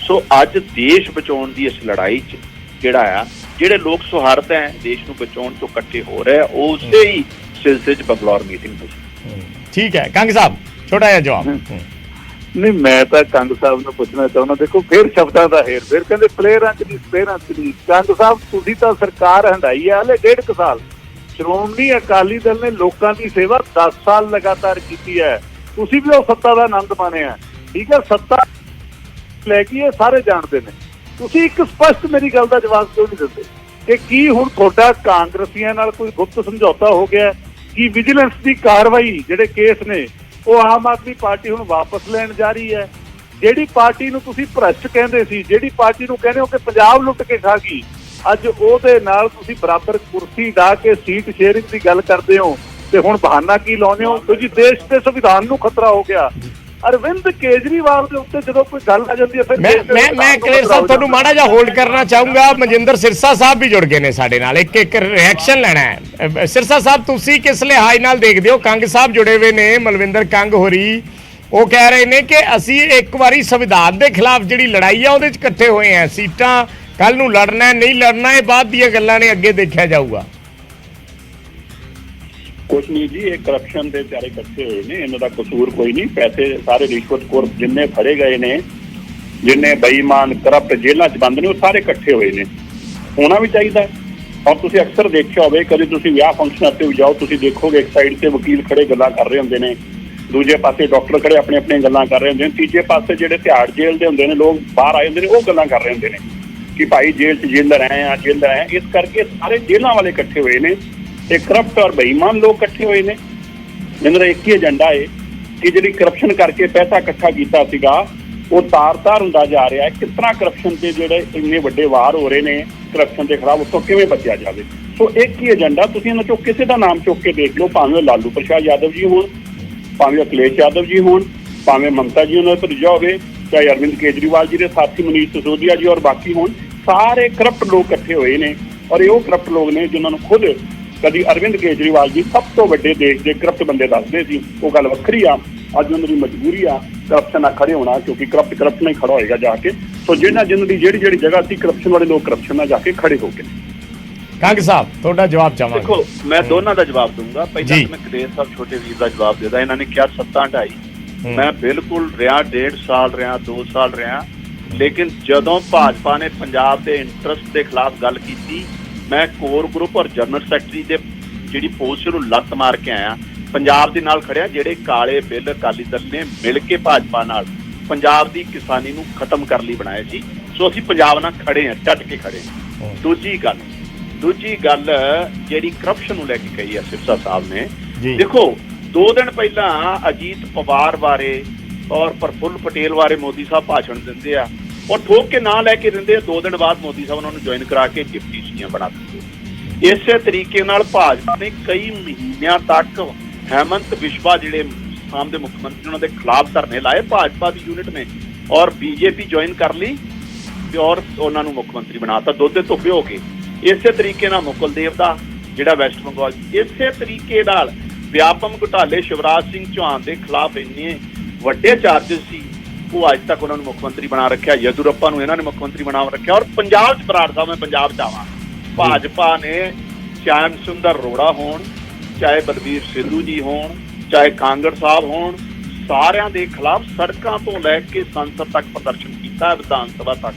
ਸੋ ਅੱਜ ਦੇਸ਼ ਬਚਾਉਣ ਦੀ ਇਸ ਲੜਾਈ 'ਚ ਜਿਹੜਾ ਆ ਜਿਹੜੇ ਲੋਕ ਸੁਹਾਰਦ ਹੈ ਦੇਸ਼ ਨੂੰ ਬਚਾਉਣ ਤੋਂ ਇਕੱਠੇ ਹੋ ਰਹੇ ਆ, ਉਸੇ ਹੀ ਸਿਲਸਿਲੇ 'ਚ ਬੰਗਲੌਰ ਮੀਟਿੰਗ ਹੋਈ। ਠੀਕ ਹੈ ਕੰਗ ਸਾਹਿਬ, ਛੋਟਾ ਜਿਹਾ ਜਵਾਬ। ਨਹੀਂ, ਮੈਂ ਤਾਂ ਕੰਗ ਸਾਹਿਬ ਨੂੰ ਪੁੱਛਣਾ ਚਾਹੁੰਦਾ, ਦੇਖੋ ਫਿਰ ਸ਼ਬਦਾਂ ਦਾ ਹੇਰ ਫੇਰ, ਕਹਿੰਦੇ ਪਲੇਅਰਾਂ 'ਚ ਨਹੀਂ ਸਪੇਅਰਾਂ 'ਚ ਨਹੀਂ। ਕੰਗ ਸਾਹਿਬ ਤੁਸੀਂ ਤਾਂ ਸਰਕਾਰ ਹੰਢਾਈ ਹੈ ਹਲੇ 1.5 ਸਾਲ। ਸ਼੍ਰੋਮਣੀ ਅਕਾਲੀ ਦਲ ਨੇ ਲੋਕਾਂ ਦੀ ਸੇਵਾ 10 ਸਾਲ ਲਗਾਤਾਰ ਕੀਤੀ ਹੈ। ਤੁਸੀਂ ਵੀ ਉਹ ਸੱਤਾ ਦਾ ਆਨੰਦ ਮਾਣਿਆ, ਠੀਕ ਹੈ, ਸੱਤਾ ਲੈ ਕੇ ਇਹ ਸਾਰੇ ਜਾਣਦੇ ਨੇ। ਤੁਸੀਂ ਇੱਕ ਸਪਸ਼ਟ ਮੇਰੀ ਗੱਲ ਦਾ ਜਵਾਬ ਕਿਉਂ ਨਹੀਂ ਦਿੰਦੇ ਕਿ ਕੀ ਹੁਣ ਤੁਹਾਡਾ ਕਾਂਗਰਸੀਆਂ ਨਾਲ ਕੋਈ ਗੁਪਤ ਸਮਝੌਤਾ ਹੋ ਗਿਆ? ਕੀ ਵਿਜੀਲੈਂਸ ਦੀ ਕਾਰਵਾਈ ਜਿਹੜੇ ਕੇਸ ਨੇ ਉਹ ਆਮ ਆਦਮੀ ਪਾਰਟੀ ਹੁਣ ਵਾਪਸ ਲੈਣ ਜਾ ਰਹੀ ਹੈ? ਜਿਹੜੀ ਪਾਰਟੀ ਨੂੰ ਤੁਸੀਂ ਭ੍ਰਸ਼ਟ ਕਹਿੰਦੇ ਸੀ, ਜਿਹੜੀ ਪਾਰਟੀ ਨੂੰ ਕਹਿੰਦੇ ਹੋ ਕਿ ਪੰਜਾਬ ਲੁੱਟ ਕੇ ਖਾ ਗਈ, ਅੱਜ ਉਹਦੇ ਨਾਲ ਤੁਸੀਂ ਬਰਾਬਰ ਕੁਰਸੀ ਢਾ ਕੇ ਸੀਟ ਸ਼ੇਅਰਿੰਗ ਦੀ ਗੱਲ ਕਰਦੇ ਹੋ ਤੇ ਹੁਣ ਬਹਾਨਾ ਕੀ ਲਾਉਂਦੇ ਹੋ? ਕਿਉਂਕਿ ਦੇਸ਼ ਦੇ ਸੰਵਿਧਾਨ ਨੂੰ ਖਤਰਾ ਹੋ ਗਿਆ। ਅਰਵਿੰਦ ਕੇਜਰੀਵਾਲ ਦੇ ਉੱਤੇ ਜਦੋਂ ਕੋਈ ਗੱਲ ਆ ਜਾਂਦੀ ਹੈ ਫਿਰ ਮੈਂ ਕਲੇਰ ਸਾਹਿਬ ਤੁਹਾਨੂੰ ਮਾੜਾ ਜਿਹਾ ਹੋਲਡ ਕਰਨਾ ਚਾਹੂੰਗਾ। ਮਨਜਿੰਦਰ ਸਿਰਸਾ ਸਾਹਿਬ ਵੀ ਜੁੜ ਗਏ ਨੇ ਸਾਡੇ ਨਾਲ, ਇੱਕ ਰਿਐਕਸ਼ਨ ਲੈਣਾ ਹੈ। ਸਿਰਸਾ ਸਾਹਿਬ, ਤੁਸੀਂ ਕਿਸ ਲਿਹਾਜ਼ ਨਾਲ ਦੇਖਦੇ ਹੋ? ਕੰਗ ਸਾਹਿਬ ਜੁੜੇ ਹੋਏ ਨੇ, ਮਲਵਿੰਦਰ ਕੰਗ ਹੋਰੀ, ਉਹ ਕਹਿ ਰਹੇ ਨੇ ਕਿ ਅਸੀਂ ਇੱਕ ਵਾਰੀ ਸੰਵਿਧਾਨ ਦੇ ਖਿਲਾਫ ਜਿਹੜੀ ਲੜਾਈ ਆ ਉਹਦੇ 'ਚ ਇਕੱਠੇ ਹੋਏ ਆ, ਸੀਟਾਂ ਕੱਲ ਨੂੰ ਲੜਨਾ ਨਹੀਂ ਲੜਨਾ ਇਹ ਬਾਅਦ ਦੀਆਂ ਗੱਲਾਂ ਨੇ, ਅੱਗੇ ਦੇਖਿਆ ਜਾਊਗਾ। ਕੁਛ ਨਹੀਂ ਜੀ, ਇਹ ਕਰਪਸ਼ਨ ਦੇ ਵਿਚਾਰੇ ਇਕੱਠੇ ਹੋਏ ਨੇ, ਇਹਨਾਂ ਦਾ ਕਸੂਰ ਕੋਈ ਨਹੀਂ। ਪੈਸੇ ਸਾਰੇ ਰਿਸ਼ਵਤਖੋਰ ਜਿੰਨੇ ਫੜੇ ਗਏ ਨੇ, ਜਿੰਨੇ ਬੇਈਮਾਨ ਕਰਪਟ ਜੇਲ੍ਹਾਂ 'ਚ ਬੰਦ ਨੇ, ਉਹ ਸਾਰੇ ਇਕੱਠੇ ਹੋਏ ਨੇ। ਹੋਣਾ ਵੀ ਚਾਹੀਦਾ। ਔਰ ਤੁਸੀਂ ਅਕਸਰ ਦੇਖਿਆ ਹੋਵੇ, ਕਦੇ ਤੁਸੀਂ ਵਿਆਹ ਫੰਕਸ਼ਨਾਂ ਤੇ ਵੀ ਜਾਓ, ਤੁਸੀਂ ਦੇਖੋਗੇ ਇੱਕ ਸਾਈਡ ਤੇ ਵਕੀਲ ਖੜੇ ਗੱਲਾਂ ਕਰ ਰਹੇ ਹੁੰਦੇ ਨੇ, ਦੂਜੇ ਪਾਸੇ ਡਾਕਟਰ ਖੜੇ ਆਪਣੇ ਆਪਣੇ ਗੱਲਾਂ ਕਰ ਰਹੇ ਹੁੰਦੇ ਨੇ, ਤੀਜੇ ਪਾਸੇ ਜਿਹੜੇ ਤਿਹਾੜ ਜੇਲ੍ਹ ਦੇ ਹੁੰਦੇ ਨੇ ਲੋਕ ਬਾਹਰ ਆਏ ਹੁੰਦੇ ਨੇ, ਉਹ ਗੱਲਾਂ ਕਰ ਰਹੇ ਹੁੰਦੇ ਨੇ ਕਿ ਭਾਈ ਜੇਲ੍ਹ 'ਚ ਜੇਲਰ ਆਏ ਆ, ਜੇਲਰ ਆਏ। ਇਸ ਕਰਕੇ ਸਾਰੇ ਜੇਲ੍ਹਾਂ ਵਾਲੇ ਇਕੱਠੇ ਹੋਏ ਨੇ ਤੇ ਕਰਪਟ ਔਰ ਬੇਈਮਾਨ ਲੋਕ ਇਕੱਠੇ ਹੋਏ ਨੇ। ਇਹਨਾਂ ਦਾ ਇੱਕ ਹੀ ਏਜੰਡਾ ਹੈ ਕਿ ਜਿਹੜੀ ਕਰਪਸ਼ਨ ਕਰਕੇ ਪੈਸਾ ਇਕੱਠਾ ਕੀਤਾ ਸੀਗਾ ਉਹ ਤਾਰ-ਤਾਰ ਹੁੰਦਾ ਜਾ ਰਿਹਾ ਹੈ। ਕਿਸ ਤਰ੍ਹਾਂ ਕਰਪਸ਼ਨ ਦੇ ਜਿਹੜੇ ਇੰਨੇ ਵੱਡੇ ਵਾਰ ਹੋ ਰਹੇ ਨੇ ਕਰਪਸ਼ਨ ਦੇ ਖਿਲਾਫ, ਉੱਥੋਂ ਕਿਵੇਂ ਬਚਿਆ ਜਾਵੇ। ਸੋ ਇੱਕ ਹੀ ਏਜੰਡਾ, ਤੁਸੀਂ ਇਹਨਾਂ ਚੋਂ ਕਿਸੇ ਦਾ ਨਾਮ ਚੁੱਕ ਕੇ ਦੇਖ ਲਓ, ਭਾਵੇਂ ਲਾਲੂ ਪ੍ਰਸਾਦ ਯਾਦਵ ਜੀ ਹੋਣ, ਭਾਵੇਂ ਅਖਿਲੇਸ਼ ਯਾਦਵ ਜੀ ਹੋਣ, ਭਾਵੇਂ ਮਮਤਾ ਜੀ ਉਹਨਾਂ ਦਾ ਭਤੀਜਾ ਹੋਵੇ, ਚਾਹੇ ਅਰਵਿੰਦ ਕੇਜਰੀਵਾਲ ਜੀ ਦੇ ਸਾਥੀ ਮਨੀਸ਼ ਸਿਸੋਦੀਆ ਜੀ ਔਰ ਬਾਕੀ ਹੋਣ, ਸਾਰੇ ਕਰਪਟ ਲੋਕ ਇਕੱਠੇ ਹੋਏ ਨੇ। ਔਰ ਇਹ ਉਹ ਕਰਪਟ ਲੋਕ ਨੇ ਜਿਨ੍ਹਾਂ ਨੂੰ ਖੁਦ ਕਦੀ ਅਰਵਿੰਦ ਕੇਜਰੀਵਾਲ ਜੀ ਸਭ ਤੋਂ ਵੱਡੇ ਦੇਸ਼ ਦੇ ਕਰਪਟ ਬੰਦੇ ਦੱਸਦੇ ਸੀ। ਉਹ ਗੱਲ ਵੱਖਰੀ ਆ, ਅੱਜ ਉਹਨਾਂ ਦੀ ਮਜਬੂਰੀ ਆ ਕਰਪਸ਼ਨ ਨਾਲ ਖੜੇ ਹੋਣਾ, ਕਿਉਂਕਿ ਕਰਪਟ ਨਾਲ ਹੀ ਖੜਾ ਹੋਏਗਾ ਜਾ ਕੇ। ਸੋ ਜਿਹਨਾਂ ਦੀ ਜਿਹੜੀ ਜਗ੍ਹਾ ਸੀ ਕਰਪਸ਼ਨ ਵਾਲੇ ਲੋਕ ਕਰਪਸ਼ਨ ਨਾਲ ਜਾ ਕੇ ਖੜੇ ਹੋ ਗਏ। ਕੰਗ ਸਾਹਿਬ, ਤੁਹਾਡਾ ਜਵਾਬ ਚਾਹਾਂਗਾ। ਦੇਖੋ, ਮੈਂ ਦੋਨਾਂ ਦਾ ਜਵਾਬ ਦੂੰਗਾ। ਪਹਿਲਾਂ ਮੈਂ ਕਲੇਰ ਸਾਹਿਬ ਛੋਟੇ ਵੀਰ ਦਾ ਜਵਾਬ ਦੇਦਾ। ਇਹਨਾਂ ਨੇ ਕਿਹਾ ਸੱਤਾ ਢਾਈ, ਮੈਂ ਬਿਲਕੁਲ ਰਿਹਾ 1.5 ਸਾਲ ਰਿਹਾ, 2 ਸਾਲ ਰਿਹਾ, ਲੇਕਿਨ ਜਦੋਂ ਭਾਜਪਾ ਨੇ ਪੰਜਾਬ ਦੇ ਇੰਟਰਸਟ ਦੇ ਖਿਲਾਫ ਗੱਲ ਕੀਤੀ, ਮੈਂ ਕੋਰ ਗਰੁੱਪ ਔਰ ਜਨਰਲ ਸੈਕਟਰੀ ਦੇ ਜਿਹੜੀ ਪੋਸਟ ਨੂੰ ਲੱਤ ਮਾਰ ਕੇ ਆਇਆ, ਪੰਜਾਬ ਦੇ ਨਾਲ ਖੜਿਆ। ਜਿਹੜੇ ਕਾਲੇ ਬਿੱਲ ਅਕਾਲੀ ਦਲ ਨੇ ਮਿਲ ਕੇ ਭਾਜਪਾ ਨਾਲ ਪੰਜਾਬ ਦੀ ਕਿਸਾਨੀ ਨੂੰ ਖਤਮ ਕਰਨ ਲਈ ਬਣਾਏ ਸੀ। ਸੋ ਅਸੀਂ ਪੰਜਾਬ ਨਾਲ ਖੜੇ ਹਾਂ, ਡਟ ਕੇ ਖੜੇ ਹਾਂ। ਦੂਜੀ ਗੱਲ ਜਿਹੜੀ ਕਰਪਸ਼ਨ ਨੂੰ ਲੈ ਕੇ ਕਹੀ ਹੈ ਸਿਰਸਾ ਸਾਹਿਬ ਨੇ, ਦੇਖੋ 2 ਦਿਨ ਪਹਿਲਾਂ ਅਜੀਤ ਪਵਾਰ ਬਾਰੇ ਔਰ ਪ੍ਰਫੁੱਲ ਪਟੇਲ ਬਾਰੇ ਮੋਦੀ ਸਾਹਿਬ ਭਾਸ਼ਣ ਦਿੰਦੇ ਆ ਔਰ ਠੋਕ ਕੇ ਨਾਂ ਲੈ ਕੇ ਦਿੰਦੇ ਆ। 2 ਦਿਨ ਬਾਅਦ ਮੋਦੀ ਸਾਹਿਬ ਉਹਨਾਂ ਨੂੰ ਜੁਆਇਨ ਕਰਾ ਕੇ ਡਿਪਟੀ ਸੀਐਮ ਬਣਾ ਦਿੰਦੇ। ਇਸੇ ਤਰੀਕੇ ਨਾਲ ਭਾਜਪਾ ਨੇ ਕਈ ਮਹੀਨਿਆਂ ਤੱਕ ਹੈਮੰਤ ਬਿਸ਼ਵਾ ਜਿਹੜੇ ਆਸਾਮ ਦੇ ਮੁੱਖ ਮੰਤਰੀ, ਉਹਨਾਂ ਦੇ ਖਿਲਾਫ ਧਰਨੇ ਲਾਏ ਭਾਜਪਾ ਦੀ ਯੂਨਿਟ ਨੇ, ਔਰ ਬੀਜੇਪੀ ਜੁਆਇਨ ਕਰ ਲਈ ਔਰ ਉਹਨਾਂ ਨੂੰ ਮੁੱਖ ਮੰਤਰੀ ਬਣਾਤਾ, ਦੁੱਧ ਧੁੱਪੇ ਹੋ ਗਏ। ਇਸੇ ਤਰੀਕੇ ਨਾਲ ਮੁਕੁਲ ਦੇਵ ਦਾ ਜਿਹੜਾ ਵੈਸਟ ਬੰਗਾਲ, ਇਸੇ ਤਰੀਕੇ ਨਾਲ ਵਿਆਪਮ ਘੁਟਾਲੇ ਸ਼ਿਵਰਾਜ ਸਿੰਘ ਚੌਹਾਨ ਦੇ ਖਿਲਾਫ ਇੰਨੇ ਵੱਡੇ ਚਾਰਜਸ ਸੀ, ਉਹ ਅੱਜ ਤੱਕ ਉਹਨਾਂ ਨੂੰ ਮੁੱਖ ਮੰਤਰੀ ਬਣਾ ਰੱਖਿਆ। ਯਦੂਰੱਪਾ ਨੂੰ ਇਹਨਾਂ ਨੇ ਮੁੱਖ ਮੰਤਰੀ ਬਣਾ ਰੱਖਿਆ। ਔਰ ਪੰਜਾਬ 'ਚ ਬਰਾੜ ਸਾਹਿਬ, ਮੈਂ ਪੰਜਾਬ 'ਚ ਆਵਾਂ, ਭਾਜਪਾ ਨੇ ਸ਼ਿਆਮ ਸੁੰਦਰ ਅਰੋੜਾ ਹੋਣ, ਚਾਹੇ ਬਲਬੀਰ ਸਿੱਧੂ ਜੀ ਹੋਣ, ਚਾਹੇ ਕਾਂਗੜ ਸਾਹਿਬ ਹੋਣ, ਸਾਰਿਆਂ ਦੇ ਖਿਲਾਫ ਸੜਕਾਂ ਤੋਂ ਲੈ ਕੇ ਸੰਸਦ ਤੱਕ ਪ੍ਰਦਰਸ਼ਨ ਕੀਤਾ, ਵਿਧਾਨ ਸਭਾ ਤੱਕ।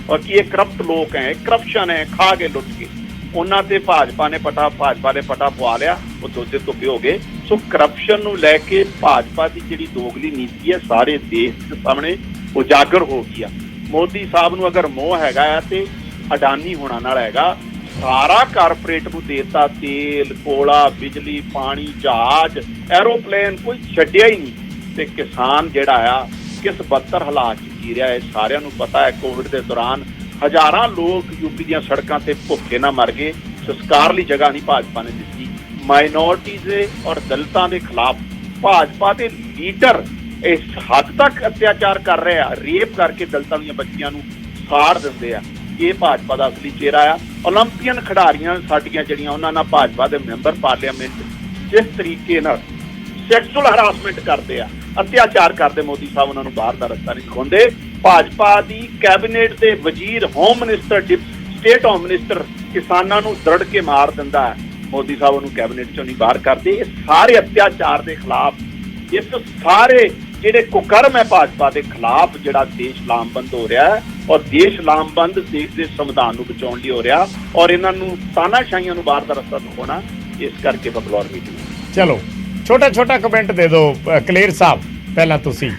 ਔਰ ਕੀ ਇਹ ਕਰਪਟ ਲੋਕ ਹੈ, ਕਰਪਸ਼ਨ ਹੈ, ਖਾ ਕੇ ਲੁੱਟ ਕੇ ਉਹਨਾਂ ਤੇ ਭਾਜਪਾ ਨੇ ਪਟਾ ਪਵਾ ਲਿਆ, ਉਹ ਦੋਜੇ ਧੁੱਪੇ ਹੋ ਗਏ। ਸੋ ਕਰਪਸ਼ਨ ਨੂੰ ਲੈ ਕੇ ਭਾਜਪਾ ਦੀ ਜਿਹੜੀ ਦੋਗਲੀ ਨੀਤੀ ਹੈ ਸਾਰੇ ਦੇਸ਼ ਦੇ ਸਾਹਮਣੇ ਉਜਾਗਰ ਹੋ ਗਈ ਆ। ਮੋਦੀ ਸਾਹਿਬ ਨੂੰ ਅਗਰ ਮੋਹ ਹੈਗਾ ਆ ਤੇ ਅਡਾਨੀ ਹੋਣਾ ਨਾਲ ਹੈਗਾ। ਸਾਰਾ ਕਾਰਪੋਰੇਟ ਨੂੰ ਦੇਤਾ, ਤੇਲ, ਕੋਲਾ, ਬਿਜਲੀ, ਪਾਣੀ, ਜਹਾਜ਼, ਐਰੋਪਲੇਨ, ਕੋਈ ਛੱਡਿਆ ਹੀ ਨਹੀਂ। ਤੇ ਕਿਸਾਨ ਜਿਹੜਾ ਆ ਕਿਸ ਬੱਤਰ ਹਾਲਾਤ 'ਚ ਜੀ ਰਿਹਾ ਹੈ। ਸਾਰਿਆਂ ਨੂੰ ਪਤਾ ਹੈ ਕੋਵਿਡ ਦੇ ਦੌਰਾਨ ਹਜ਼ਾਰਾਂ ਲੋਕ ਯੂਪੀ ਦੀਆਂ ਸੜਕਾਂ ਤੇ ਭੁੱਖੇ ਨਾ ਮਰ ਗਏ। ਸੰਸਕਾਰ ਲਈ ਜਗ੍ਹਾ ਨਹੀਂ ਭਾਜਪਾ ਨੇ ਦਿੱਤੀ। ਮਾਈਨੋਰਟੀਜ਼ ਔਰ ਦਲਿਤਾਂ ਦੇ ਖਿਲਾਫ ਭਾਜਪਾ ਦੇ ਲੀਡਰ ਇਸ ਹੱਦ ਤੱਕ ਅਤਿਆਚਾਰ ਕਰ ਰਹੇ ਆ, ਰੇਪ ਕਰਕੇ ਦਲਿਤਾਂ ਦੀਆਂ ਬੱਚੀਆਂ ਨੂੰ ਸਾੜ ਦਿੰਦੇ ਆ। ਇਹ ਭਾਜਪਾ ਦਾ ਅਸਲੀ ਚਿਹਰਾ ਆ। ਓਲੰਪੀਅਨ ਖਿਡਾਰੀਆਂ ਸਾਡੀਆਂ ਜਿਹੜੀਆਂ ਉਹਨਾਂ ਨਾਲ ਭਾਜਪਾ ਦੇ ਮੈਂਬਰ ਪਾਰਲੀਮੈਂਟ ਜਿਸ ਤਰੀਕੇ ਨਾਲ ਸੈਕਸੁਅਲ ਹਰਾਸਮੈਂਟ ਕਰਦੇ ਆ, ਅਤਿਆਚਾਰ ਕਰਦੇ, ਮੋਦੀ ਸਾਹਿਬ ਉਹਨਾਂ ਨੂੰ ਬਾਹਰ ਦਾ ਰਸਤਾ ਨਹੀਂ ਦਿਖਾਉਂਦੇ। ਭਾਜਪਾ ਦੀ ਕੈਬਨਿਟ ਦੇ ਵਜ਼ੀਰ, home minister, state home minister ਕਿਸਾਨਾਂ ਨੂੰ ਦਰੜ ਕੇ ਮਾਰ ਦਿੰਦਾ ਹੈ, ਮੋਦੀ ਸਾਹਿਬ ਉਹਨੂੰ ਕੈਬਨਿਟ ਚੋਂ ਨਹੀਂ ਬਾਹਰ ਕਰਦੇ। ਇਹ ਸਾਰੇ ਅਤਿਆਚਾਰ ਦੇ ਖਿਲਾਫ, ਇਸ ਸਾਰੇ ਜਿਹੜੇ ਕੁਕਰਮ ਹੈ ਭਾਜਪਾ ਦੇ ਖਿਲਾਫ, ਜਿਹੜਾ ਦੇਸ਼ ਲਾਮਬੰਦ ਹੋ ਰਿਹਾ ਹੈ ਔਰ ਦੇਸ਼ ਲਾਮਬੰਦ ਦੇਸ਼ ਦੇ ਸੰਵਿਧਾਨ ਨੂੰ ਬਚਾਉਣ ਲਈ ਹੋ ਰਿਹਾ ਔਰ ਇਹਨਾਂ ਨੂੰ ਤਾਨਾਸ਼ਾਹੀਆਂ ਨੂੰ ਬਾਹਰ ਦਾ ਰਸਤਾ ਦਿਖਾਉਣਾ, ਇਸ ਕਰਕੇ ਬੰਗਲੌਰ ਮੀਟਿੰਗ। ਚਲੋ ਛੋਟਾ ਕਮੈਂਟ ਦੇ ਦਿਓ ਕਲੇਰ ਸਾਹਿਬ, ਪਹਿਲਾਂ ਤੁਸੀਂ।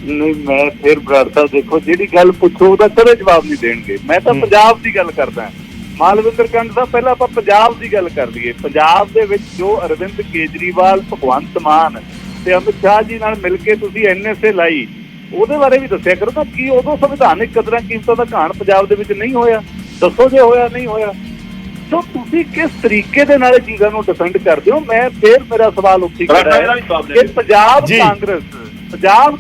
ਨਹੀਂ, ਮੈਂ ਫਿਰ ਬਰਾੜ ਸਾਹਿਬ ਦੇਖੋ, ਜਿਹੜੀ ਗੱਲ ਪੁੱਛੋ ਉਹਦਾ ਕਦੇ ਜਵਾਬ ਨਹੀਂ ਦੇਣਗੇ। ਮੈਂ ਤਾਂ ਪੰਜਾਬ ਦੀ ਗੱਲ ਕਰਦਾ। ਮਾਲਵਿੰਦਰ ਕੰਗ ਸਾਹਿਬ, ਪਹਿਲਾਂ ਆਪਾਂ ਪੰਜਾਬ ਦੀ ਗੱਲ ਕਰ ਲਈਏ। ਪੰਜਾਬ ਦੇ ਵਿੱਚ ਜੋ ਅਰਵਿੰਦ ਕੇਜਰੀਵਾਲ, ਭਗਵੰਤ ਮਾਨ ਤੇ ਅਮਿਤ ਸ਼ਾਹ ਜੀ ਨਾਲ ਮਿਲ ਕੇ ਤੁਸੀਂ NSA ਲਾਈ, ਉਹਦੇ ਬਾਰੇ ਵੀ ਦੱਸਿਆ ਕਰੋ ਨਾ। ਕੀ ਉਦੋਂ ਸੰਵਿਧਾਨਿਕ ਕਦਰਾਂ ਕੀਮਤਾਂ ਦਾ ਘਾਣ ਪੰਜਾਬ ਦੇ ਵਿੱਚ ਨਹੀਂ ਹੋਇਆ? ਦੱਸੋ ਜੇ ਹੋਇਆ ਨਹੀਂ ਹੋਇਆ। ਸੋ ਤੁਸੀਂ ਕਿਸ ਤਰੀਕੇ ਦੇ ਨਾਲ ਚੀਜ਼ਾਂ ਨੂੰ ਡਿਫੈਂਡ ਕਰਦੇ ਹੋ? ਮੈਂ ਫਿਰ ਮੇਰਾ ਸਵਾਲ ਉੱਥੇ ਖੜਾ ਹੈ ਕਿ ਪੰਜਾਬ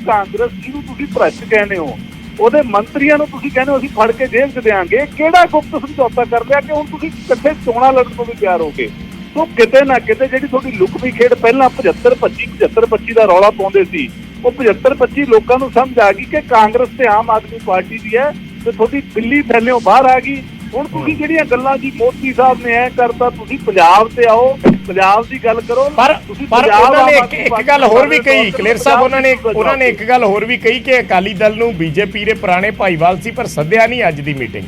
ਕਾਂਗਰਸ ਜਿਹਨੂੰ ਤੁਸੀਂ ਭ੍ਰਸ਼ਟ ਕਹਿੰਦੇ ਹੋ, ਉਹਦੇ ਮੰਤਰੀਆਂ ਨੂੰ ਤੁਸੀਂ ਕਹਿੰਦੇ ਹੋ ਅਸੀਂ ਫੜ ਕੇ ਜੇਲ੍ਹ 'ਚ ਦਿਆਂਗੇ। ਕਿਹੜਾ ਗੁਪਤ ਸਮਝੌਤਾ ਕਰ ਲਿਆ ਕਿ ਹੁਣ ਤੁਸੀਂ ਇਕੱਠੇ ਚੋਣਾਂ ਲੜਨ ਨੂੰ ਵੀ ਤਿਆਰ ਹੋ ਗਏ? ਸੋ ਕਿਤੇ ਨਾ ਕਿਤੇ ਜਿਹੜੀ ਤੁਹਾਡੀ ਲੁਕਵੀਂ ਖੇਡ ਪਹਿਲਾਂ 75-25 ਦਾ ਰੌਲਾ ਪਾਉਂਦੇ ਸੀ, ਉਹ 75-25 ਲੋਕਾਂ ਨੂੰ ਸਮਝ ਆ ਗਈ ਕਿ ਕਾਂਗਰਸ ਤੇ ਆਮ ਆਦਮੀ ਪਾਰਟੀ ਦੀ ਹੈ ਤੇ ਤੁਹਾਡੀ ਦਿੱਲੀ ਫੈਲਿਓ ਬਾਹਰ ਆ ਗਈ। ਹੁਣ ਤੁਸੀਂ ਜਿਹੜੀਆਂ ਗੱਲਾਂ ਜੀ ਮੋਦੀ ਸਾਹਿਬ ਨੇ ਐ ਕਰਤਾ, ਤੁਸੀਂ ਪੰਜਾਬ ਤੇ ਆਓ, ਪੰਜਾਬ ਦੀ ਗੱਲ ਕਰੋ। ਪਰ ਉਹਨਾਂ ਨੇ ਇੱਕ ਗੱਲ ਹੋਰ ਵੀ ਕਹੀ ਕਲੇਰ ਸਾਹਿਬ, ਉਹਨਾਂ ਨੇ ਇੱਕ ਗੱਲ ਹੋਰ ਵੀ ਕਹੀ ਕਿ ਅਕਾਲੀ ਦਲ ਨੂੰ ਬੀਜੇਪੀ ਦੇ ਪੁਰਾਣੇ ਭਾਈਵਾਲ ਸੀ ਪਰ ਸੱਦਿਆ ਨਹੀਂ ਅੱਜ ਦੀ ਮੀਟਿੰਗ।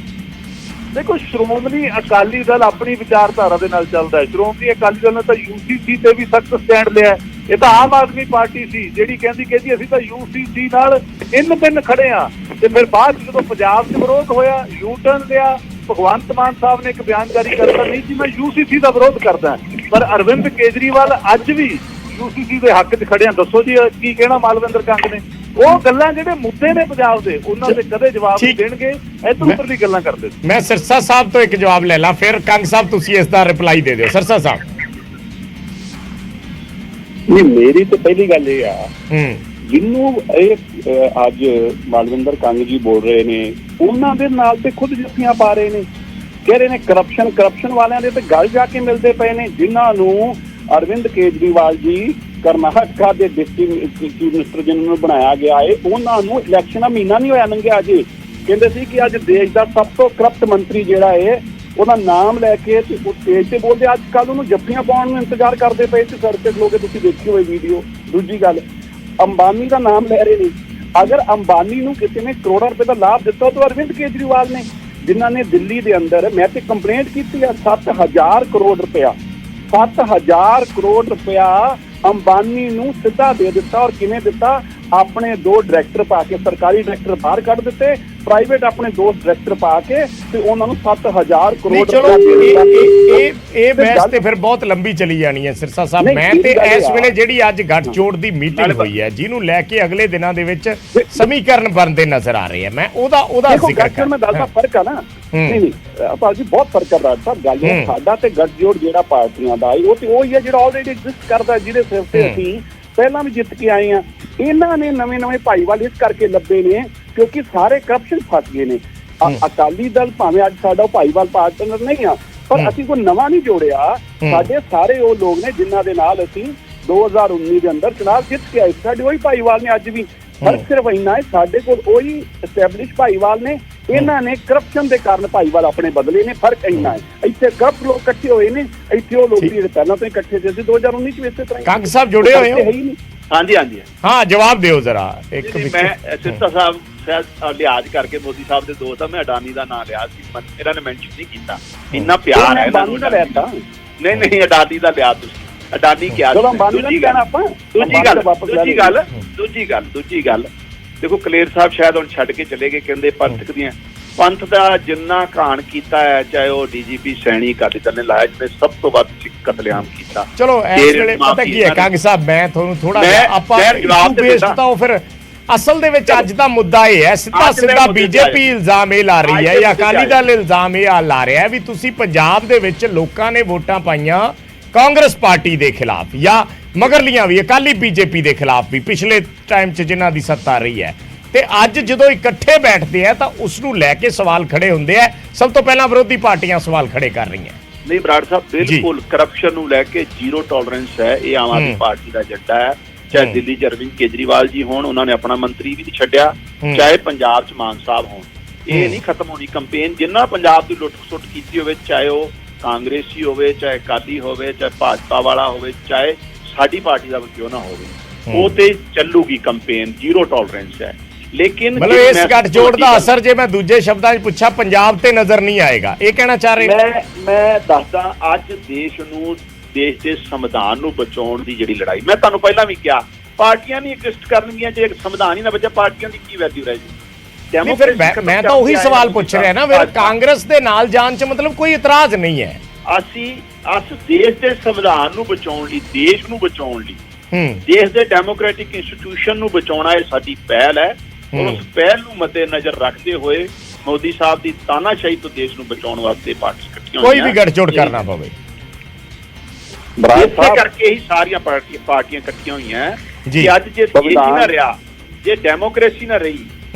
ਦੇਖੋ, ਸ਼੍ਰੋਮਣੀ ਅਕਾਲੀ ਦਲ ਆਪਣੀ ਵਿਚਾਰਧਾਰਾ ਦੇ ਨਾਲ ਚੱਲਦਾ ਹੈ। ਸ਼੍ਰੋਮਣੀ ਅਕਾਲੀ ਦਲ ਨੇ ਤਾਂ UCC ਤੇ ਵੀ ਸਖਤ ਸਟੈਂਡ ਲਿਆ। ਇਹ ਤਾਂ ਆਮ ਆਦਮੀ ਪਾਰਟੀ ਸੀ ਜਿਹੜੀ ਕਹਿੰਦੀ ਜੀ ਅਸੀਂ ਤਾਂ UCC ਨਾਲ ਇੰਨ ਖੜੇ ਆ, ਤੇ ਫਿਰ ਬਾਅਦ ਜਦੋਂ ਪੰਜਾਬ 'ਚ ਵਿਰੋਧ ਹੋਇਆ ਯੂ ਟਰਨ ਲਿਆ। ਭਗਵੰਤ ਮਾਨ ਸਾਹਿਬ ਨੇ ਇੱਕ ਬਿਆਨ ਜਾਰੀ ਕਰਤਾ, ਨਹੀਂ ਜੀ ਮੈਂ UCC ਦਾ ਵਿਰੋਧ ਕਰਦਾ। ਪਰ ਅਰਵਿੰਦ ਕੇਜਰੀਵਾਲ ਅੱਜ ਵੀ UCC ਦੇ ਹੱਕ 'ਚ ਖੜੇ ਆ। ਦੱਸੋ ਜੀ ਕੀ ਕਹਿਣਾ ਮਾਲਵਿੰਦਰ ਕੰਗ ਨੇ? ਉਹ ਗੱਲਾਂ ਜਿਹੜੇ ਮੁੱਦੇ ਨੇ ਪੰਜਾਬ ਦੇ, ਉਹਨਾਂ ਦੇ ਕਦੇ ਜਵਾਬ ਨਹੀਂ ਦੇਣਗੇ। ਇੱਧਰ ਉੱਧਰ ਦੀ ਗੱਲਾਂ ਕਰਦੇ। ਮੈਂ ਸਿਰਸਾ ਸਾਹਿਬ ਤੋਂ ਇੱਕ ਜਵਾਬ ਲੈ ਲਾਂ, ਫਿਰ ਕੰਗ ਸਾਹਿਬ ਤੁਸੀਂ ਇਸ ਦਾ ਰਿਪਲਾਈ ਦੇ ਦਿਓ। ਸਿਰਸਾ ਸਾਹਿਬ। ਨਹੀਂ, ਮੇਰੀ ਤਾਂ ਪਹਿਲੀ ਗੱਲ ਇਹ ਆ, ਜਿਹਨੂੰ ਇਹ ਅੱਜ ਮਾਲਵਿੰਦਰ ਕੰਗ ਜੀ ਬੋਲ ਰਹੇ ਨੇ, ਉਹਨਾਂ ਦੇ ਨਾਲ ਤੇ ਖੁਦ ਜੱਫੀਆਂ ਪਾ ਰਹੇ ਨੇ, ਕਹਿ ਰਹੇ ਨੇ ਕਰਪਸ਼ਨ ਵਾਲਿਆਂ ਦੇ ਤੇ ਗੱਲ ਜਾ ਕੇ ਮਿਲਦੇ ਪਏ ਨੇ, ਜਿਨ੍ਹਾਂ ਨੂੰ ਅਰਵਿੰਦ ਕੇਜਰੀਵਾਲ ਜੀ ਕਰਨਾਟਕਾ ਦੇ ਡਿਪਟੀ ਚੀਫ ਮਿਨਿਸਟਰ ਜਿਹਨਾਂ ਨੂੰ ਬਣਾਇਆ ਗਿਆ ਹੈ, ਉਹਨਾਂ ਨੂੰ ਇਲੈਕਸ਼ਨ ਦਾ ਮਹੀਨਾ ਨਹੀਂ ਹੋਇਆ ਲੰਘਿਆ ਅਜੇ। ਕਹਿੰਦੇ ਸੀ ਕਿ ਅੱਜ ਦੇਸ਼ ਦਾ ਸਭ ਤੋਂ ਕਰਪਟ ਮੰਤਰੀ ਜਿਹੜਾ ਹੈ ਉਹਦਾ ਨਾਮ ਲੈ ਕੇ ਤੇ ਉਹ ਸਟੇਜ ਤੇ ਬੋਲਦੇ, ਅੱਜ ਕੱਲ੍ਹ ਉਹਨੂੰ ਜੱਫੀਆਂ ਪਾਉਣ ਨੂੰ ਇੰਤਜ਼ਾਰ ਕਰਦੇ ਪਏ ਸੀ ਸੜਕ ਤੇ ਲੋਕ, ਤੁਸੀਂ ਦੇਖੀ ਹੋਈ ਵੀਡੀਓ। ਦੂਜੀ ਗੱਲ, ਅੰਬਾਨੀ ਦਾ ਨਾਮ ਲੈ ਰਹੇ ਨੇ। ਅਗਰ ਅੰਬਾਨੀ ਨੂੰ ਕਿਸੇ ਨੇ ਕਰੋੜਾਂ ਰੁਪਏ ਦਾ ਲਾਭ ਦਿੱਤਾ ਤਾਂ ਅਰਵਿੰਦ ਕੇਜਰੀਵਾਲ ਨੇ, ਜਿਨ੍ਹਾਂ ਨੇ ਦਿੱਲੀ ਦੇ ਅੰਦਰ, ਮੈਂ ਤੇ ਕੰਪਲੇਂਟ ਕੀਤੀ ਆ, 7,000 ਕਰੋੜ ਰੁਪਇਆ 7,000 ਕਰੋੜ ਰੁਪਇਆ ਅੰਬਾਨੀ ਨੂੰ ਸਿੱਧਾ ਦੇ ਦਿੱਤਾ। ਔਰ ਕਿਵੇਂ ਦਿੱਤਾ? ਆਪਣੇ 2 ਡਾਇਰੈਕਟਰ ਪਾ ਕੇ, ਸਰਕਾਰੀ ਡਾਇਰੈਕਟਰ ਬਾਹਰ ਕੱਢ ਦਿੱਤੇ, ਪ੍ਰਾਈਵੇਟ ਆਪਣੇ 2 ਡਾਇਰੈਕਟਰ ਪਾ ਕੇ ਤੇ ਉਹਨਾਂ ਨੂੰ 7,000 ਕਰੋੜ ਚਲੋ ਇਹ ਬਹਿਸ ਤੇ ਫਿਰ ਬਹੁਤ ਲੰਬੀ ਚਲੀ ਜਾਣੀ ਹੈ ਸਿਰਸਾ ਸਾਹਿਬ। ਮੈਂ ਤੇ ਇਸ ਵੇਲੇ ਜਿਹੜੀ ਅੱਜ ਗੱਠਜੋੜ ਦੀ ਮੀਟਿੰਗ ਹੋਈ ਹੈ, ਜਿਹਨੂੰ ਲੈ ਕੇ ਅਗਲੇ ਦਿਨਾਂ ਦੇ ਵਿੱਚ ਸਮੀਕਰਨ ਬਣਦੇ ਨਜ਼ਰ ਆ ਰਹੇ ਆ, ਮੈਂ ਉਹਦਾ ਜ਼ਿਕਰ ਕਰ। ਮੈਂ ਦੱਸਦਾ ਫਰਕ ਆ ਨਾ। ਨਹੀਂ ਆਪਾਂ ਜੀ ਬਹੁਤ ਫਰਕ ਆ ਰਾਜ ਸਾਹਿਬ। ਗੱਲ ਸਾਡਾ ਤੇ ਗੱਠਜੋੜ ਜਿਹੜਾ ਪਾਰਟੀਆਂ ਦਾ ਉਹ ਤੇ ਉਹੀ ਹੈ ਜਿਹੜਾ ਆਲਰੇਡੀ ਐਗਜ਼ਿਸਟ ਕਰਦਾ, ਜਿਹਦੇ ਸਿਰ ਤੇ ਅਸੀਂ ਪਹਿਲਾਂ ਵੀ ਜਿੱਤ ਕੇ ਆਏ ਆ। ਇਹਨਾਂ ਨੇ ਨਵੇਂ ਭਾਈਵਾਲ ਇਸ ਕਰਕੇ ਲੱਭੇ ਨੇ ਕਿਉਂਕਿ ਸਾਰੇ ਕਰਪਸ਼ਨ ਫਸ ਗਏ ਨੇ। ਅਕਾਲੀ ਦਲ ਭਾਵੇਂ ਅੱਜ ਸਾਡਾ ਭਾਈਵਾਲ ਪਾਰਟਨਰ ਨਹੀਂ ਆ, ਪਰ ਅਸੀਂ ਕੋਈ ਨਵਾਂ ਨਹੀਂ ਜੋੜਿਆ। ਸਾਡੇ ਸਾਰੇ ਉਹ ਲੋਕ ਨੇ ਜਿਨ੍ਹਾਂ ਦੇ ਨਾਲ ਅਸੀਂ 2019 ਦੇ ਅੰਦਰ ਚੁਣਾਵ ਜਿੱਤ ਕੇ ਆਏ, ਸਾਡੇ ਉਹੀ ਭਾਈਵਾਲ ਨੇ ਅੱਜ ਵੀ। ਫਰਕ ਸਿਰਫ ਇੰਨਾ ਹੈ, ਸਾਡੇ ਕੋਲ ਉਹੀ ਐਸਟੈਬਲਿਸ਼ ਭਾਈਵਾਲ ਨੇ, ਇਹਨਾਂ ਨੇ ਕਰਪਸ਼ਨ ਦੇ ਕਾਰਨ ਭਾਈਵਾਲ ਆਪਣੇ ਬਦਲੇ ਨੇ। ਫਰਕ ਇੰਨਾ ਹੈ, ਇੱਥੇ ਕਰਪਟ ਲੋਕ ਇਕੱਠੇ ਹੋਏ ਨੇ, ਇੱਥੇ ਉਹ ਲੋਕ ਜਿਹੜੇ ਪਹਿਲਾਂ ਤੋਂ ਇਕੱਠੇ ਸੀ 2019 ਚ ਇਸੇ ਤਰ੍ਹਾਂ। ਕੰਗ ਸਾਹਿਬ ਜੁੜੇ ਹੋਏ ਹੋ? ਹਾਂਜੀ ਹਾਂ, ਜਵਾਬ ਦਿਓ ਜਰਾ। ਇੱਕ ਮੈਂ ਸਿਰਸਾ ਸਾਹਿਬ ਸ਼ਾਇਦ ਲਿਹਾਜ਼ ਕਰਕੇ ਮੋਦੀ ਸਾਹਿਬ ਦੇ ਦੋਸਤ ਆ, ਮੈਂ ਅਡਾਨੀ ਦਾ ਨਾਂ ਲਿਆ ਸੀ, ਇਹਨਾਂ ਨੇ ਮੈਂਸ਼ਨ ਨਹੀਂ ਕੀਤਾ। ਇੰਨਾ ਪਿਆਰ ਹੈ ਇਹਨਾਂ ਨੂੰ। ਨਹੀਂ ਅਡਾਨੀ ਦਾ ਲਿਆ ਤੁਸੀਂ, ਅਡਾਨੀ ਕਿਹਾ। ਦੂਜੀ ਗੱਲ ਦੇਖੋ, ਕਲੇਰ ਸਾਹਿਬ ਸ਼ਾਇਦ ਹੁਣ ਛੱਡ ਕੇ ਚਲੇ ਗਏ, ਕਹਿੰਦੇ ਪੰਥ ਦਾ ਜਿੰਨਾ ਘਾਣ ਕੀਤਾ ਹੈ, ਚਾਹੇ ਉਹ DGP ਸੈਣੀ ਅਕਾਲੀ ਦਲ ਨੇ ਲਾਇਆ, ਜਿਹਨੇ ਸਭ ਤੋਂ ਵੱਧ ਕਤਲੇਆਮ ਕੀਤਾ। ਚਲੋ ਇਸ ਵੇਲੇ ਪਤਾ ਕੀ ਹੈ ਕੰਗ ਸਾਹਿਬ, ਮੈਂ ਤੁਹਾਨੂੰ ਥੋੜਾ ਆਪਾਂ ਬੇਸ ਤਾਂ ਉਹ ਫਿਰ ਅਸਲ ਦੇ ਵਿੱਚ ਅੱਜ ਦਾ ਮੁੱਦਾ ਇਹ ਹੈ, ਸਿੱਧਾ ਸਿੱਧਾ ਬੀਜੇਪੀ ਇਲਜ਼ਾਮ ਇਹ ਲਾ ਰਹੀ ਹੈ ਜਾਂ ਅਕਾਲੀ ਦਲ ਇਲਜ਼ਾਮ ਇਹ ਲਾ ਰਿਹਾ ਹੈ ਵੀ ਤੁਸੀਂ ਪੰਜਾਬ ਦੇ ਵਿੱਚ ਲੋਕਾਂ ਨੇ ਵੋਟਾਂ ਪਾਈਆਂ ਕਾਂਗਰਸ ਪਾਰਟੀ ਦੇ ਖਿਲਾਫ ਜਾਂ ਮਗਰਲੀਆਂ ਵੀ ਅਕਾਲੀ ਬੀਜੇਪੀ ਦੇ ਖਿਲਾਫ ਵੀ ਪਿਛਲੇ ਟਾਈਮ 'ਚ ਜਿਨ੍ਹਾਂ ਦੀ ਸੱਤਾ ਰਹੀ ਹੈ, ਤੇ ਅੱਜ ਜਦੋਂ ਇਕੱਠੇ ਬੈਠਦੇ ਆ ਤਾਂ ਉਸ ਨੂੰ ਲੈ ਕੇ ਸਵਾਲ ਖੜੇ ਹੁੰਦੇ ਆ। ਸਭ ਤੋਂ ਪਹਿਲਾਂ ਵਿਰੋਧੀ ਪਾਰਟੀਆਂ ਸਵਾਲ ਖੜੇ ਕਰ ਰਹੀਆਂ। ਨਹੀਂ ਬਰਾੜ ਸਾਹਿਬ, ਬਿਲਕੁਲ ਕਰਪਸ਼ਨ ਨੂੰ ਲੈ ਕੇ ਜ਼ੀਰੋ ਟੋਲਰੈਂਸ ਹੈ। ਇਹ ਆਮ ਆਦਮੀ ਪਾਰਟੀ ਦਾ ਏਜੰਡਾ ਹੈ। ਚਾਹੇ ਦਿੱਲੀ 'ਚ ਅਰਵਿੰਦ ਕੇਜਰੀਵਾਲ ਜੀ ਹੋਣ, ਉਹਨਾਂ ਨੇ ਆਪਣਾ ਮੰਤਰੀ ਵੀ ਨਹੀਂ ਛੱਡਿਆ, ਚਾਹੇ ਪੰਜਾਬ 'ਚ ਮਾਨ ਸਾਹਿਬ ਹੋਣ, ਇਹ ਨਹੀਂ ਖਤਮ ਹੋਣੀ ਕੰਪੇਨ। ਜਿੰਨਾ ਪੰਜਾਬ ਦੀ ਲੁੱਟ-ਖਸੁੱਟ ਕੀਤੀ ਹੋਵੇ, ਚਾਹੇ ਉਹ ਕਾਂਗਰਸੀ ਹੋਵੇ, ਚਾਹੇ ਅਕਾਲੀ ਹੋਵੇ, ਚਾਹੇ ਭਾਜਪਾ ਵਾਲਾ ਹੋਵੇ, ਚਾਹੇ ਸਾਡੀ ਪਾਰਟੀ ਦਾ ਕਿਉਂ ਨਾ ਹੋਵੇ, ਉਹ ਤੇ ਚੱਲੂਗੀ ਕੰਪੇਨ। ਜ਼ੀਰੋ ਟੋਲਰੈਂਸ ਹੈ। ਲੇਕਿਨ ਮਤਲਬ ਇਸ ਗੱਠਜੋੜ ਦਾ ਅਸਰ, ਜੇ ਮੈਂ ਦੂਜੇ ਸ਼ਬਦਾਂ 'ਚ ਪੁੱਛਾਂ, ਪੰਜਾਬ ਤੇ ਨਜ਼ਰ ਨਹੀਂ ਆਏਗਾ, ਇਹ ਕਹਿਣਾ ਚਾਹ ਰਹੇ? ਮੈਂ ਦੱਸਦਾ, ਅੱਜ ਦੇਸ਼ ਦੇ ਸੰਵਿਧਾਨ ਨੂੰ ਬਚਾਉਣ ਦੀ ਜਿਹੜੀ ਲੜਾਈ, ਮੈਂ ਤੁਹਾਨੂੰ ਪਹਿਲਾਂ ਵੀ ਕਿਹਾ, ਪਾਰਟੀਆਂ ਨਹੀਂ ਐਗਜ਼ਿਸਟ ਕਰਨਗੀਆਂ ਜੇ ਸੰਵਿਧਾਨ ਹੀ ਨਾ ਬਚੇ, ਪਾਰਟੀਆਂ ਦੀ ਕੀ ਵੈਲਿਊ ਰਹਿ ਜੀ? ਮੈਂ ਤਾਂ ਉਹੀ ਸਵਾਲ ਪੁੱਛ ਰਿਹਾ ਨਾ, ਫਿਰ ਕਾਂਗਰਸ ਦੇ ਨਾਲ ਜਾਣ 'ਚ ਮਤਲਬ ਕੋਈ ਇਤਰਾਜ਼ ਨਹੀਂ ਹੈ। ਅਸੀਂ ਦੇਸ਼ ਦੇ ਸੰਵਿਧਾਨ ਨੂੰ ਬਚਾਉਣ ਲਈ, ਦੇਸ਼ ਨੂੰ ਬਚਾਉਣ ਲਈ, ਦੇਸ਼ ਦੇ ਡੈਮੋਕ੍ਰੈਟਿਕ ਇੰਸਟੀਟਿਊਸ਼ਨ ਨੂੰ ਬਚਾਉਣਾ ਇਹ ਸਾਡੀ ਪਹਿਲ ਹੈ। ਉਸ ਪਹਿਲ ਨੂੰ ਮੱਦੇ ਨਜ਼ਰ ਰੱਖਦੇ ਹੋਏ ਮੋਦੀ ਸਾਹਿਬ ਦੀ ਤਾਨਾਸ਼ਾਹੀ ਤੋਂ ਦੇਸ਼ ਨੂੰ ਬਚਾਉਣ ਵਾਸਤੇ ਪਾਰਟੀਆਂ ਇਕੱਠੀਆਂ ਹੋਈਆਂ। ਕੋਈ ਵੀ ਗੱਠਜੋੜ ਕਰਨਾ ਪਵੇ, ਇਸੇ ਕਰਕੇ ਹੀ ਸਾਰੀਆਂ ਪਾਰਟੀਆਂ ਇਕੱਠੀਆਂ ਹੋਈਆਂ ਕਿ ਅੱਜ ਜੇ ਦੇਸ਼ ਹੀ ਨਾ ਰਿਹਾ, ਜੇ ਡੈਮੋਕ੍ਰੇਸੀ ਨਾ ਰਹੀ,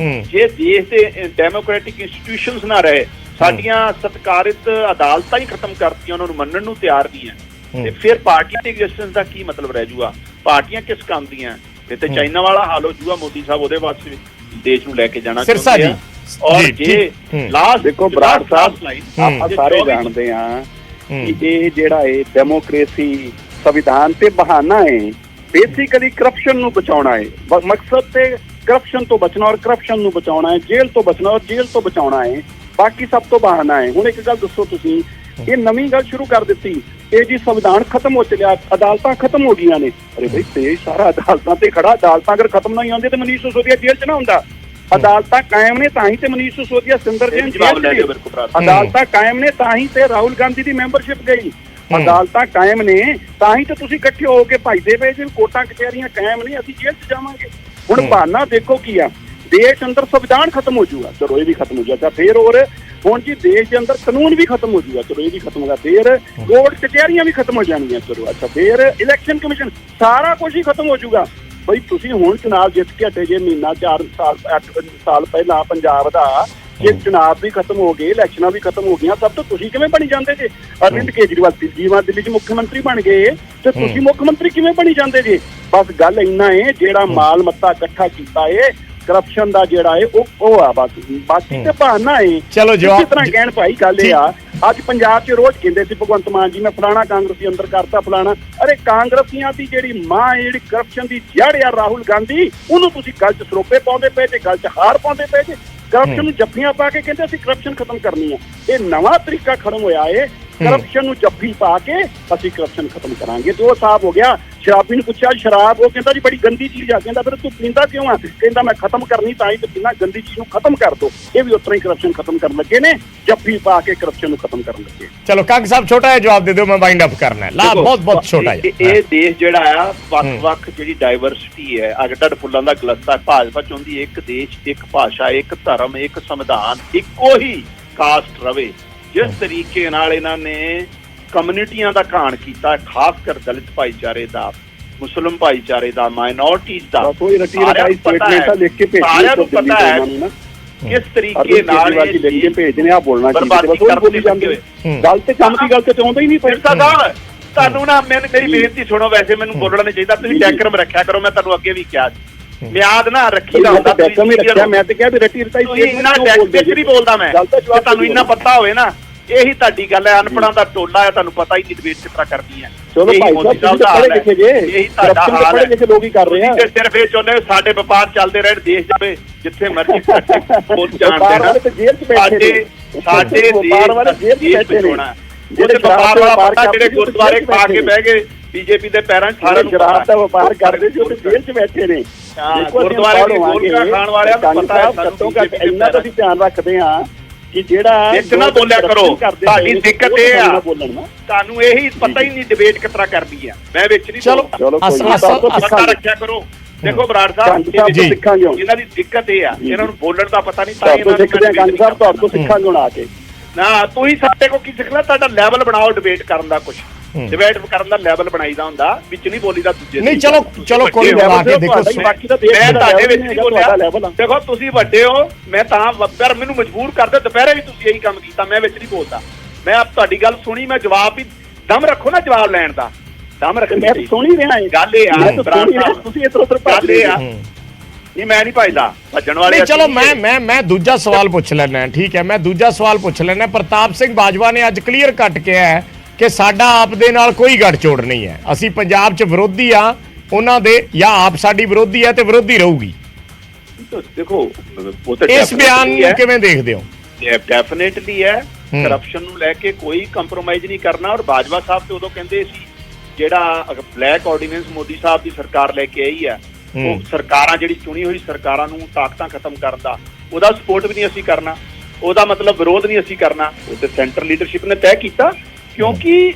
ਜੇ ਦੇਸ਼ ਦੇ ਡੈਮੋਕ੍ਰੈਟਿਕ ਇੰਸਟੀਟਿਊਸ਼ਨਸ ਨਾ ਰਹੇ, ਸਾਡੀਆਂ ਸਤਿਕਾਰਿਤ ਅਦਾਲਤਾਂ ਹੀ ਖਤਮ ਕਰਤੀਆਂ, ਉਹਨਾਂ ਨੂੰ ਮੰਨਣ ਨੂੰ ਤਿਆਰ ਨਹੀਂ ਹੈ, ਤੇ ਫਿਰ ਪਾਰਟੀਆਂ ਦੀ ਐਗਜ਼ਿਸਟੈਂਸ ਦਾ ਕੀ ਮਤਲਬ ਰਹਿ ਜੂਗਾ? ਪਾਰਟੀਆਂ ਕਿਸ ਕੰਮ ਦੀਆਂ? ਇਹ ਤੇ ਚਾਈਨਾ ਵਾਲਾ ਹਾਲ ਹੋ ਜੂਗਾ। ਮੋਦੀ ਸਾਹਿਬ ਉਹਦੇ ਵਾਸਤੇ ਦੇਸ਼ ਨੂੰ ਲੈ ਕੇ ਜਾਣਾ ਚਾਹੁੰਦੇ ਆ। ਔਰ ਜੇ ਲਾਸਟ ਦੇਖੋ ਬਰਾੜ ਸਾਹਿਬ, ਆਪਾਂ ਸਾਰੇ ਜਾਣਦੇ ਹਾਂ ਕਿ ਇਹ ਜਿਹੜਾ ਹੈ ਡੈਮੋਕ੍ਰੇਸੀ, ਸੰਵਿਧਾਨ ਤੇ ਬਹਾਨਾ ਹੈ, ਬੇਸਿਕਲੀ ਕਰਪਸ਼ਨ ਨੂੰ ਬਚਾਉਣਾ ਹੈ। ਮਕਸਦ ਤੇ ਕਰਪਸ਼ਨ ਤੋਂ ਬਚਣਾ ਔਰ ਕਰਪਸ਼ਨ ਨੂੰ ਬਚਾਉਣਾ ਹੈ, ਜੇਲ੍ਹ ਤੋਂ ਬਚਣਾ ਔਰ ਜੇਲ੍ਹ ਤੋਂ ਬਚਾਉਣਾ ਹੈ, ਬਾਕੀ ਸਭ ਤੋਂ ਬਹਾਨਾ ਹੈ। ਹੁਣ ਇੱਕ ਗੱਲ ਦੱਸੋ ਤੁਸੀਂ, ਇਹ ਨਵੀਂ ਗੱਲ ਸ਼ੁਰੂ ਕਰ ਦਿੱਤੀ, ਇਹ ਜੀ ਸੰਵਿਧਾਨ ਖਤਮ ਹੋ ਚੱਲਿਆ, ਅਦਾਲਤਾਂ ਖਤਮ ਹੋ ਗਈਆਂ ਨੇ। ਅਰੇ ਬਈ ਦੇਸ਼ ਸਾਰਾ ਅਦਾਲਤਾਂ ਤੇ ਖੜਾ, ਅਦਾਲਤਾਂ ਅਗਰ ਖਤਮ ਨਹੀਂ ਹੁੰਦੀਆਂ ਤੇ ਮਨੀਸ਼ ਸਿਸੋਦੀਆ ਜੇਲ੍ਹ 'ਚ ਨਾ ਹੁੰਦਾ। ਅਦਾਲਤਾਂ ਕਾਇਮ ਨੇ ਤਾਂ ਹੀ ਤੇ ਮਨੀਸ਼ ਸਿਸੋਦੀਆ ਸਿੰਦਰ ਜੇਲ੍ਹ 'ਚ, ਅਦਾਲਤਾਂ ਕਾਇਮ ਨੇ ਤਾਂ ਹੀ ਤੇ ਰਾਹੁਲ ਗਾਂਧੀ ਦੀ ਮੈਂਬਰਸ਼ਿਪ ਗਈ, ਅਦਾਲਤਾਂ ਕਾਇਮ ਨੇ ਤਾਂ ਹੀ ਤੇ ਤੁਸੀਂ ਇਕੱਠੇ ਹੋ ਕੇ ਭਜਦੇ ਪਏ ਜੇ ਕੋਰਟਾਂ ਕਚਹਿਰੀਆਂ ਕਾਇਮ ਨੇ, ਅਸੀਂ ਜੇਲ੍ਹ 'ਚ ਜਾਵਾਂਗੇ। ਹੁਣ ਬਹਾਨਾ ਦੇਖੋ ਕੀ ਆ, ਦੇਸ਼ ਅੰਦਰ ਸੰਵਿਧਾਨ ਖਤਮ ਹੋ ਜਾਊਗਾ, ਚਲੋ ਇਹ ਵੀ ਖਤਮ ਹੋ ਜਾਏਗਾ ਫਿਰ। ਹੋਰ ਹੁਣ ਜੀ ਦੇਸ਼ ਦੇ ਅੰਦਰ ਕਾਨੂੰਨ ਵੀ ਖਤਮ ਹੋ ਜਾਊਗਾ, ਚਲੋ ਇਹ ਵੀ ਖਤਮ ਹੋਗਾ ਫਿਰ। ਕੋਰਟ ਕਚਹਿਰੀਆਂ ਵੀ ਖਤਮ ਹੋ ਜਾਣਗੀਆਂ, ਚਲੋ ਅੱਛਾ ਫਿਰ। ਇਲੈਕਸ਼ਨ ਕਮਿਸ਼ਨ, ਸਾਰਾ ਕੁਝ ਹੀ ਖਤਮ ਹੋ ਜਾਊਗਾ। ਬਈ ਤੁਸੀਂ ਹੁਣ ਚੁਣਾਵ ਜਿੱਤ ਕੇ ਹਟੇ ਜੇ, ਮਹੀਨਾ 4 ਸਾਲ 8 ਸਾਲ ਪਹਿਲਾਂ ਪੰਜਾਬ ਦਾ, ਜੇ ਚੁਣਾਵ ਵੀ ਖਤਮ ਹੋ ਗਏ, ਇਲੈਕਸ਼ਨਾਂ ਵੀ ਖਤਮ ਹੋ ਗਈਆਂ, ਤਬ ਤਾਂ ਤੁਸੀਂ ਕਿਵੇਂ ਬਣੀ ਜਾਂਦੇ ਜੇ? ਅਰਵਿੰਦ ਕੇਜਰੀਵਾਲ ਦਿੱਲੀ 'ਚ ਮੁੱਖ ਮੰਤਰੀ ਬਣ ਗਏ ਤੇ ਤੁਸੀਂ ਮੁੱਖ ਮੰਤਰੀ ਕਿਵੇਂ ਬਣੀ ਜਾਂਦੇ ਜੇ? ਬਸ ਗੱਲ ਇੰਨਾ ਹੈ, ਜਿਹੜਾ ਮਾਲ ਮੱਤਾ ਇਕੱਠਾ ਕੀਤਾ ਏ ਕਰਪਸ਼ਨ ਦਾ ਜਿਹੜਾ ਹੈ ਉਹ ਆ, ਬਸ ਬਾਕੀ ਤੇ ਬਹਾਨਾ ਹੈ। ਚਲੋ ਜਵਾਬ ਇਸ ਤਰ੍ਹਾਂ ਕਹਿਣ ਭਾਈ ਗੱਲ ਇਹ ਆ, ਅੱਜ ਪੰਜਾਬ 'ਚ ਰੋਜ਼ ਕਹਿੰਦੇ ਸੀ ਭਗਵੰਤ ਮਾਨ ਜੀ, ਮੈਂ ਫਲਾਣਾ ਕਾਂਗਰਸੀ ਅੰਦਰ ਕਰਤਾ ਫਲਾਣਾ। ਅਰੇ ਕਾਂਗਰਸੀਆਂ ਦੀ ਜਿਹੜੀ ਮਾਂ ਹੈ, ਜਿਹੜੀ ਕਰਪਸ਼ਨ ਦੀ ਜੜ ਆ ਰਾਹੁਲ ਗਾਂਧੀ, ਉਹਨੂੰ ਤੁਸੀਂ ਗੱਲ 'ਚ ਸਰੋਪੇ ਪਾਉਂਦੇ ਪਏ ਤੇ ਗੱਲ 'ਚ ਹਾਰ ਪਾਉਂਦੇ ਪਏ ਜੇ। ਕਰਪਸ਼ਨ ਨੂੰ ਜੱਫੀਆਂ ਪਾ ਕੇ ਕਹਿੰਦੇ ਅਸੀਂ ਕਰਪਸ਼ਨ ਖਤਮ ਕਰਨੀ ਆ। ਇਹ ਨਵਾਂ ਤਰੀਕਾ ਖਤਮ ਹੋਇਆ ਏ, ਕਰਪਸ਼ਨ ਨੂੰ ਜੱਫੀ ਪਾ ਕੇ ਅਸੀਂ ਕਰਪਸ਼ਨ ਖਤਮ ਕਰਾਂਗੇ। ਤੇ ਉਹ ਸਾਫ਼ ਹੋ ਗਿਆ। ਸ਼ਰਾਬੀ ਨੂੰ ਪੁੱਛਿਆ ਸ਼ਰਾਬ, ਉਹ ਕਹਿੰਦਾ ਜੀ ਬੜੀ ਗੰਦੀ ਚੀਜ਼ ਆ। ਕਹਿੰਦਾ ਫਿਰ ਤੂੰ ਪੀਂਦਾ ਕਿਉਂ ਆ? ਕਹਿੰਦਾ ਮੈਂ ਖਤਮ ਕਰਨੀ ਤਾਂ ਹੀ ਤੇ ਪੀਣਾ, ਗੰਦੀ ਚੀਜ਼ ਨੂੰ ਖਤਮ ਕਰ ਦੋ। ਇਹ ਵੀ ਉਸ ਤਰ੍ਹਾਂ ਹੀ ਕਰਪਸ਼ਨ ਖਤਮ ਕਰਨ ਲੱਗੇ ਨੇ, ਜੱਫੀ ਪਾ ਕੇ ਕਰਪਸ਼ਨ ਨੂੰ ਖਤਮ ਕਰਨ ਲੱਗੇ। ਚਲੋ ਕੰਗ ਸਾਹਿਬ ਛੋਟਾ ਜਿਹਾ ਜਵਾਬ ਦੇ ਦਿਓ, ਮੈਂ ਵਾਈਂਡ ਅਪ ਕਰਨਾ ਹੈ। ਬਹੁਤ ਛੋਟਾ ਜਿਹਾ। ਇਹ ਦੇਸ਼ ਜਿਹੜਾ ਆ, ਵੱਖ-ਵੱਖ ਜਿਹੜੀ ਡਾਈਵਰਸਿਟੀ ਹੈ, ਅੱਡ-ਅੱਡ ਫੁੱਲਾਂ ਦਾ ਗਲਸਤਾ। ਭਾਜਪਾ ਚਾਹੁੰਦੀ ਇੱਕ ਦੇਸ਼, ਇੱਕ ਭਾਸ਼ਾ, ਇੱਕ ਧਰਮ, ਇੱਕ ਸੰਵਿਧਾਨ, ਇੱਕੋ ਹੀ ਕਾਸਟ ਰਵੇ। ਜਿਸ ਤਰੀਕੇ ਨਾਲ ਇਹਨਾਂ ਨੇ ਕਮਿਊਨਿਟੀਆਂ ਦਾ ਘਾਣ ਕੀਤਾ, ਖਾਸ ਕਰ ਦਲਿਤ ਭਾਈਚਾਰੇ ਦਾ, ਮੁਸਲਿਮ ਭਾਈਚਾਰੇ ਦਾ, ਮਾਈਨੋਰਟੀਜ਼ ਦਾ, ਸਾਰਿਆਂ ਨੂੰ ਪਤਾ ਹੈ ਕਿਸ ਤਰੀਕੇ ਨਾਲ ਇਹ ਭੇਜਨੇ ਆ ਬੋਲਣਾ ਚਾਹੀਦਾ। ਗੱਲ ਤੇ ਕੰਮ ਦੀ ਗੱਲ ਤੇ ਚਾਹੁੰਦਾ ਹੀ ਨਹੀਂ। ਤੁਹਾਨੂੰ ਨਾ ਮੇਰੀ ਬੇਨਤੀ ਸੁਣੋ, ਵੈਸੇ ਮੈਨੂੰ ਬੋਲਣਾ ਨਹੀਂ ਚਾਹੀਦਾ, ਤੁਸੀਂ ਡੈਕਰਮ ਰੱਖਿਆ ਕਰੋ। ਮੈਂ ਤੁਹਾਨੂੰ ਅੱਗੇ ਵੀ ਕਿਹਾ ਮਿਆਦ ਨਾ ਰੱਖੀ ਦਾ ਹੁੰਦਾ। ਮੈਂ ਤੇ ਕਿਹਾ ਵੀ ਰੱਟੀ ਰਟਾਈ ਇੰਨਾ ਡੈਕਰਮ ਨਹੀਂ ਬੋਲਦਾ ਮੈਂ, ਤੁਹਾਨੂੰ ਇੰਨਾ ਪਤਾ ਹੋਵੇ ਨਾ। ਇਹੀ ਤੁਹਾਡੀ ਗੱਲ ਹੈ, ਅਨਪੜਾਂ ਦਾ ਟੋਲਾ ਹੈ, ਤੁਹਾਨੂੰ ਪਤਾ ਹੀ ਨਹੀਂ ਡਿਬੇਟ ਕਿਸ ਤਰ੍ਹਾਂ ਕਰਨੀ ਹੈ। ਚਲੋ ਭਾਈ ਸਾਹਿਬ ਤੁਸੀਂ ਪੜ੍ਹੇ ਲਿਖੇ ਜੇ, ਇਹੀ ਤੁਹਾਡਾ ਹਾਲ ਹੈ। ਲਿਖੇ ਲੋਕ ਹੀ ਕਰ ਰਹੇ ਆ। ਸਿਰਫ ਇਹ ਚਾਹੁੰਦੇ ਸਾਡੇ ਵਪਾਰ ਚੱਲਦੇ ਰਹਿਣ, ਦੇਸ਼ ਜਾਵੇ ਜਿੱਥੇ ਮਰਜ਼ੀ ਪਹੁੰਚ ਜਾਣਦੇ ਨਾ। ਸਾਡੇ ਵਪਾਰ ਵਾਲੇ ਜੇਲ੍ਹ 'ਚ ਬੈਠੇ ਨੇ, ਜਿਹੜੇ ਵਪਾਰ ਵਾਲਾ ਪਤਾ, ਜਿਹੜੇ ਗੁਰਦੁਆਰੇ ਖਾ ਕੇ ਬਹਿ ਗਏ ਬੀਜੇਪੀ ਦੇ ਪੈਰਾਂ 'ਚ, ਸਾਰਿਆਂ ਨੂੰ ਸ਼ਰਾਬ ਦਾ ਵਪਾਰ ਕਰਦੇ ਸੀ, ਉਹ ਜੇਲ੍ਹ 'ਚ ਬੈਠੇ ਨੇ। ਗੁਰਦੁਆਰੇ ਦੀ ਗੋਲਕਾਂ ਖਾਣ ਵਾਲਿਆਂ ਨੂੰ ਪਤਾ ਹੈ। ਘੱਟੋ ਘੱਟ ਇੰਨਾ ਤਾਂ ਅਸੀਂ ਧਿਆਨ ਰੱਖਦੇ ਹਾਂ ਕਿ ਜਿਹੜਾ ਵਿੱਚ ਨਾ ਬੋਲਿਆ ਕਰੋ। ਤੁਹਾਡੀ ਦਿੱਕਤ ਇਹ ਆ, ਤੁਹਾਨੂੰ ਇਹੀ ਪਤਾ ਹੀ ਨਹੀਂ ਡਿਬੇਟ ਕਿਸ ਤਰ੍ਹਾਂ ਕਰਦੀ ਆ। ਮੈਂ ਵਿੱਚ ਨਹੀਂ। ਚਲੋ ਪਤਾ ਰੱਖਿਆ ਕਰੋ। ਦੇਖੋ ਬਰਾੜ ਸਾਹਿਬ ਜੀ। ਸਿੱਖਾਂਗੇ ਹੁਣ ਇਹਨਾਂ ਦੀ ਦਿੱਕਤ ਇਹ ਆ ਇਹਨਾਂ ਨੂੰ ਬੋਲਣ ਦਾ ਪਤਾ ਨਹੀਂ ਤੁਹਾਡੇ ਤੋਂ ਸਿੱਖਦੇ ਹਾਂ ਕੰਗ ਸਾਹਿਬ, ਤੁਹਾਡੇ ਤੋਂ ਸਿੱਖਾਂਗੇ ਹੁਣ ਆ ਕੇ। ਨਾ ਤੁਸੀਂ ਸਾਡੇ ਕੋਲ ਕੀ ਸਿੱਖਣਾ, ਤੁਹਾਡਾ ਲੈਵਲ ਬਣਾਓ ਡਿਬੇਟ ਕਰਨ ਦਾ, ਕੁਝ ਡਿਬੇਟ ਕਰਨ ਦਾ ਲੈਵਲ ਬਣਾਈਦਾ ਹੁੰਦਾ, ਵਿੱਚ ਨਹੀਂ ਬੋਲੀਦਾ ਦੂਜੇ ਨਹੀਂ ਚਲੋ ਕੋਈ ਬਣਾ ਕੇ ਦੇਖੋ। ਬਾਕੀ ਤਾਂ ਦੇਖ ਮੈਂ ਤੁਹਾਡੇ ਵਿੱਚ ਨਹੀਂ ਬੋਲਿਆ, ਦੇਖੋ ਤੁਸੀਂ ਵੱਡੇ ਹੋ, ਮੈਂ ਤਾਂ ਪਰ ਮੈਨੂੰ ਮਜਬੂਰ ਕਰਦੇ, ਦੁਪਹਿਰੇ ਵੀ ਤੁਸੀਂ ਇਹੀ ਕੰਮ ਕੀਤਾ, ਮੈਂ ਵਿੱਚ ਨਹੀਂ ਬੋਲਦਾ। ਮੈਂ ਆਪ ਤੁਹਾਡੀ ਗੱਲ ਸੁਣੀ, ਮੈਂ ਜਵਾਬ ਵੀ ਦਮ ਰੱਖੋ ਨਾ ਜਵਾਬ ਲੈਣ ਦਾ, ਦਮ ਰੱਖ। ਮੈਂ ਸੁਣ ਹੀ ਰਿਹਾ ਗੱਲ ਇਹ ਆ ਤੁਸੀਂ ਇੱਧਰ ਉੱਧਰ ਭੱਜ ਗੱਲ ਇਹ ਆ ਨਹੀਂ ਮੈਂ ਨਹੀਂ ਭਜਦਾ, ਭੱਜਣ ਵਾਲੇ ਨਹੀਂ ਚਲੋ ਮੈਂ ਦੂਜਾ ਸਵਾਲ ਪੁੱਛ ਲੈਣਾ, ਠੀਕ ਹੈ, ਮੈਂ ਦੂਜਾ ਸਵਾਲ ਪੁੱਛ ਲੈਣਾ। ਪ੍ਰਤਾਪ ਸਿੰਘ ਬਾਜਵਾ ਨੇ ਅੱਜ ਕਲੀਅਰ ਕੱਟ ਕਿਹਾ ਹੈ ਕਿ ਸਾਡਾ ਆਪ ਦੇ ਨਾਲ ਕੋਈ ਗੱਠਜੋੜ ਨਹੀਂ ਹੈ, ਅਸੀਂ ਪੰਜਾਬ 'ਚ ਵਿਰੋਧੀ ਆ ਉਹਨਾਂ ਦੇ, ਜਾਂ ਆਪ ਸਾਡੀ ਵਿਰੋਧੀ ਹੈ ਤੇ ਵਿਰੋਧੀ ਰਹੂਗੀ। ਦੇਖੋ ਉਹ ਤਾਂ ਇਸ ਬਿਆਨ ਨੂੰ ਕਿਵੇਂ ਦੇਖਦੇ ਹੋ? ਡੈਫੀਨੇਟਲੀ ਹੈ, ਕਰਪਸ਼ਨ ਨੂੰ ਲੈ ਕੇ ਕੋਈ ਕੰਪਰੋਮਾਈਜ਼ ਨਹੀਂ ਕਰਨਾ। ਔਰ ਬਾਜਵਾ ਸਾਹਿਬ ਤੇ ਉਦੋਂ ਕਹਿੰਦੇ ਸੀ ਜਿਹੜਾ ਬਲੈਕ ਆਰਡੀਨੈਂਸ ਮੋਦੀ ਸਾਹਿਬ ਦੀ ਸਰਕਾਰ ਲੈ ਕੇ ਆਈ ਹੈ, ਉਹ ਸਰਕਾਰਾਂ ਜਿਹੜੀ ਚੁਣੀ ਹੋਈ ਸਰਕਾਰਾਂ ਨੂੰ ਤਾਕਤਾਂ ਖਤਮ ਕਰਨ ਦਾ, ਉਹਦਾ ਸਪੋਰਟ ਵੀ ਨਹੀਂ ਅਸੀਂ ਕਰਨਾ, ਉਹਦਾ ਮਤਲਬ ਵਿਰੋਧ ਨਹੀਂ ਅਸੀਂ ਕਰਨਾ। ਉਹ ਤੇ ਸੈਂਟਰ ਲੀਡਰਸ਼ਿਪ ਨੇ ਤੈਅ ਕੀਤਾ, ਕਿਉਂਕਿ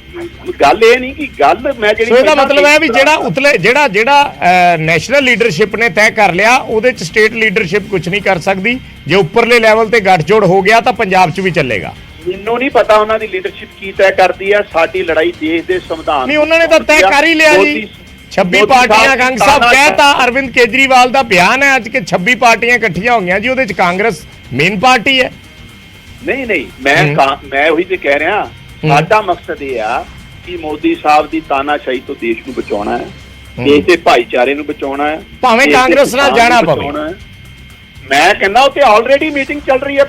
ਗੱਲ ਇਹ ਨਹੀਂ ਕਿ ਗੱਲ ਮੈਂ ਜਿਹੜੀ ਇਹਦਾ ਮਤਲਬ ਹੈ ਵੀ ਜਿਹੜਾ ਉਤਲੇ ਜਿਹੜਾ ਨੈਸ਼ਨਲ ਲੀਡਰਸ਼ਿਪ ਨੇ ਤੈਅ ਕਰ ਲਿਆ ਉਹਦੇ 'ਚ ਸਟੇਟ ਲੀਡਰਸ਼ਿਪ ਕੁਝ ਨਹੀਂ ਕਰ ਸਕਦੀ। ਜੇ ਉੱਪਰਲੇ ਲੈਵਲ ਤੇ ਗੱਠਜੋੜ ਹੋ ਗਿਆ ਤਾਂ ਪੰਜਾਬ 'ਚ ਵੀ ਚੱਲੇਗਾ। ਮੈਨੂੰ ਨਹੀਂ ਪਤਾ ਉਹਨਾਂ ਦੀ ਲੀਡਰਸ਼ਿਪ ਕੀ ਤੈਅ ਕਰਦੀ ਹੈ। ਸਾਡੀ ਲੜਾਈ ਦੇਸ਼ ਦੇ ਸੰਵਿਧਾਨ ਨਹੀਂ, ਉਹਨਾਂ ਨੇ ਤਾਂ ਤੈਅ ਕਰ ਹੀ ਲਿਆ ਜੀ। 26 ਪਾਰਟੀਆਂ, ਕੰਗ ਸਾਹਿਬ ਕਹਿਤਾ, ਅਰਵਿੰਦ ਕੇਜਰੀਵਾਲ ਦਾ ਬਿਆਨ ਹੈ ਅੱਜ ਕਿ 26 ਪਾਰਟੀਆਂ ਇਕੱਠੀਆਂ ਹੋ ਗਈਆਂ ਜੀ, ਉਹਦੇ 'ਚ ਕਾਂਗਰਸ ਮੇਨ ਪਾਰਟੀ ਹੈ। ਨਹੀਂ ਮੈਂ ਉਹੀ ਤੇ ਕਹਿ ਰਿਹਾ, ਸਾਡਾ ਮਕਸਦ ਇਹ ਆ ਕਿ ਮੋਦੀ ਸਾਹਿਬ ਦੀ ਤਾਨਾਸ਼ਾਹੀ ਤੋਂ ਦੇਸ਼ ਨੂੰ ਬਚਾਉਣਾ ਹੈ, ਦੇਸ਼ ਦੇ ਭਾਈਚਾਰੇ ਨੂੰ ਬਚਾਉਣਾ ਹੈ, ਭਾਵੇਂ ਕਾਂਗਰਸ ਨਾਲ ਜਾਣਾ ਪਵੇ। ਮੈਂ ਕਹਿੰਦਾ ਉੱਥੇ ਆਲਰੇਡੀ ਮੀਟਿੰਗ ਚੱਲ ਰਹੀ ਹੈ,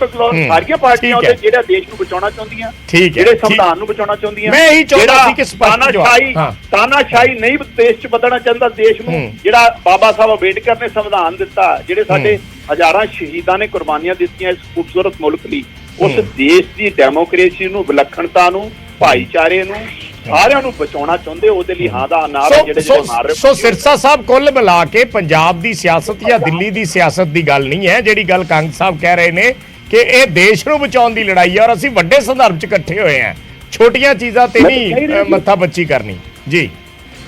ਸਾਰੀਆਂ ਪਾਰਟੀਆਂ ਉੱਥੇ ਜਿਹੜਾ ਦੇਸ਼ ਨੂੰ ਬਚਾਉਣਾ ਚਾਹੁੰਦੀਆਂ, ਜਿਹੜੇ ਸੰਵਿਧਾਨ ਨੂੰ ਬਚਾਉਣਾ ਚਾਹੁੰਦੀਆਂ। ਮੈਂ ਇਹੀ ਚਾਹੁੰਦਾ ਸੀ ਕਿ ਸਪਸ਼ਟ ਜਵਾਬ, ਤਾਨਾਸ਼ਾਹੀ ਨਹੀਂ ਦੇਸ਼ 'ਚ ਬਦਲਣਾ ਚਾਹੁੰਦਾ ਦੇਸ਼ ਨੂੰ। ਜਿਹੜਾ ਬਾਬਾ ਸਾਹਿਬ ਅੰਬੇਡਕਰ ਨੇ ਸੰਵਿਧਾਨ ਦਿੱਤਾ, ਜਿਹੜੇ ਸਾਡੇ ਹਜ਼ਾਰਾਂ ਸ਼ਹੀਦਾਂ ਨੇ ਕੁਰਬਾਨੀਆਂ ਦਿੱਤੀਆਂ ਇਸ ਖੂਬਸੂਰਤ ਮੁਲਕ ਲਈ, ਉਸ ਦੇਸ਼ ਦੀ ਡੈਮੋਕ੍ਰੇਸੀ ਨੂੰ, ਵਿਲੱਖਣਤਾ ਨੂੰ, ਭਾਈਚਾਰੇ ਨੂੰ, ਸਾਰਿਆਂ ਨੂੰ ਬਚਾਉਣਾ ਚਾਹੁੰਦੇ। ਉਹਦੇ ਲਈ ਹਾਂ ਦਾ ਨਾਰਾ ਜਿਹੜੇ ਮਾਰ ਰਹੇ। ਸੋ ਸਿਰਸਾ ਸਾਹਿਬ, ਕੁੱਲ ਮਿਲਾ ਕੇ ਪੰਜਾਬ ਦੀ ਸਿਆਸਤ ਜਾਂ ਦਿੱਲੀ ਦੀ ਸਿਆਸਤ ਦੀ ਗੱਲ ਨਹੀਂ ਹੈ ਜਿਹੜੀ ਗੱਲ ਕੰਗ ਸਾਹਿਬ ਕਹਿ ਰਹੇ ਨੇ ਕਿ ਇਹ ਦੇਸ਼ ਨੂੰ ਬਚਾਉਣ ਦੀ ਲੜਾਈ ਹੈ ਔਰ ਅਸੀਂ ਵੱਡੇ ਸੰਦਰਭ 'ਚ ਇਕੱਠੇ ਹੋਏ ਹਾਂ, ਛੋਟੀਆਂ ਚੀਜ਼ਾਂ ਤੇ ਨਹੀਂ ਮੱਥਾ ਬੱਚੀ ਕਰਨੀ ਜੀ।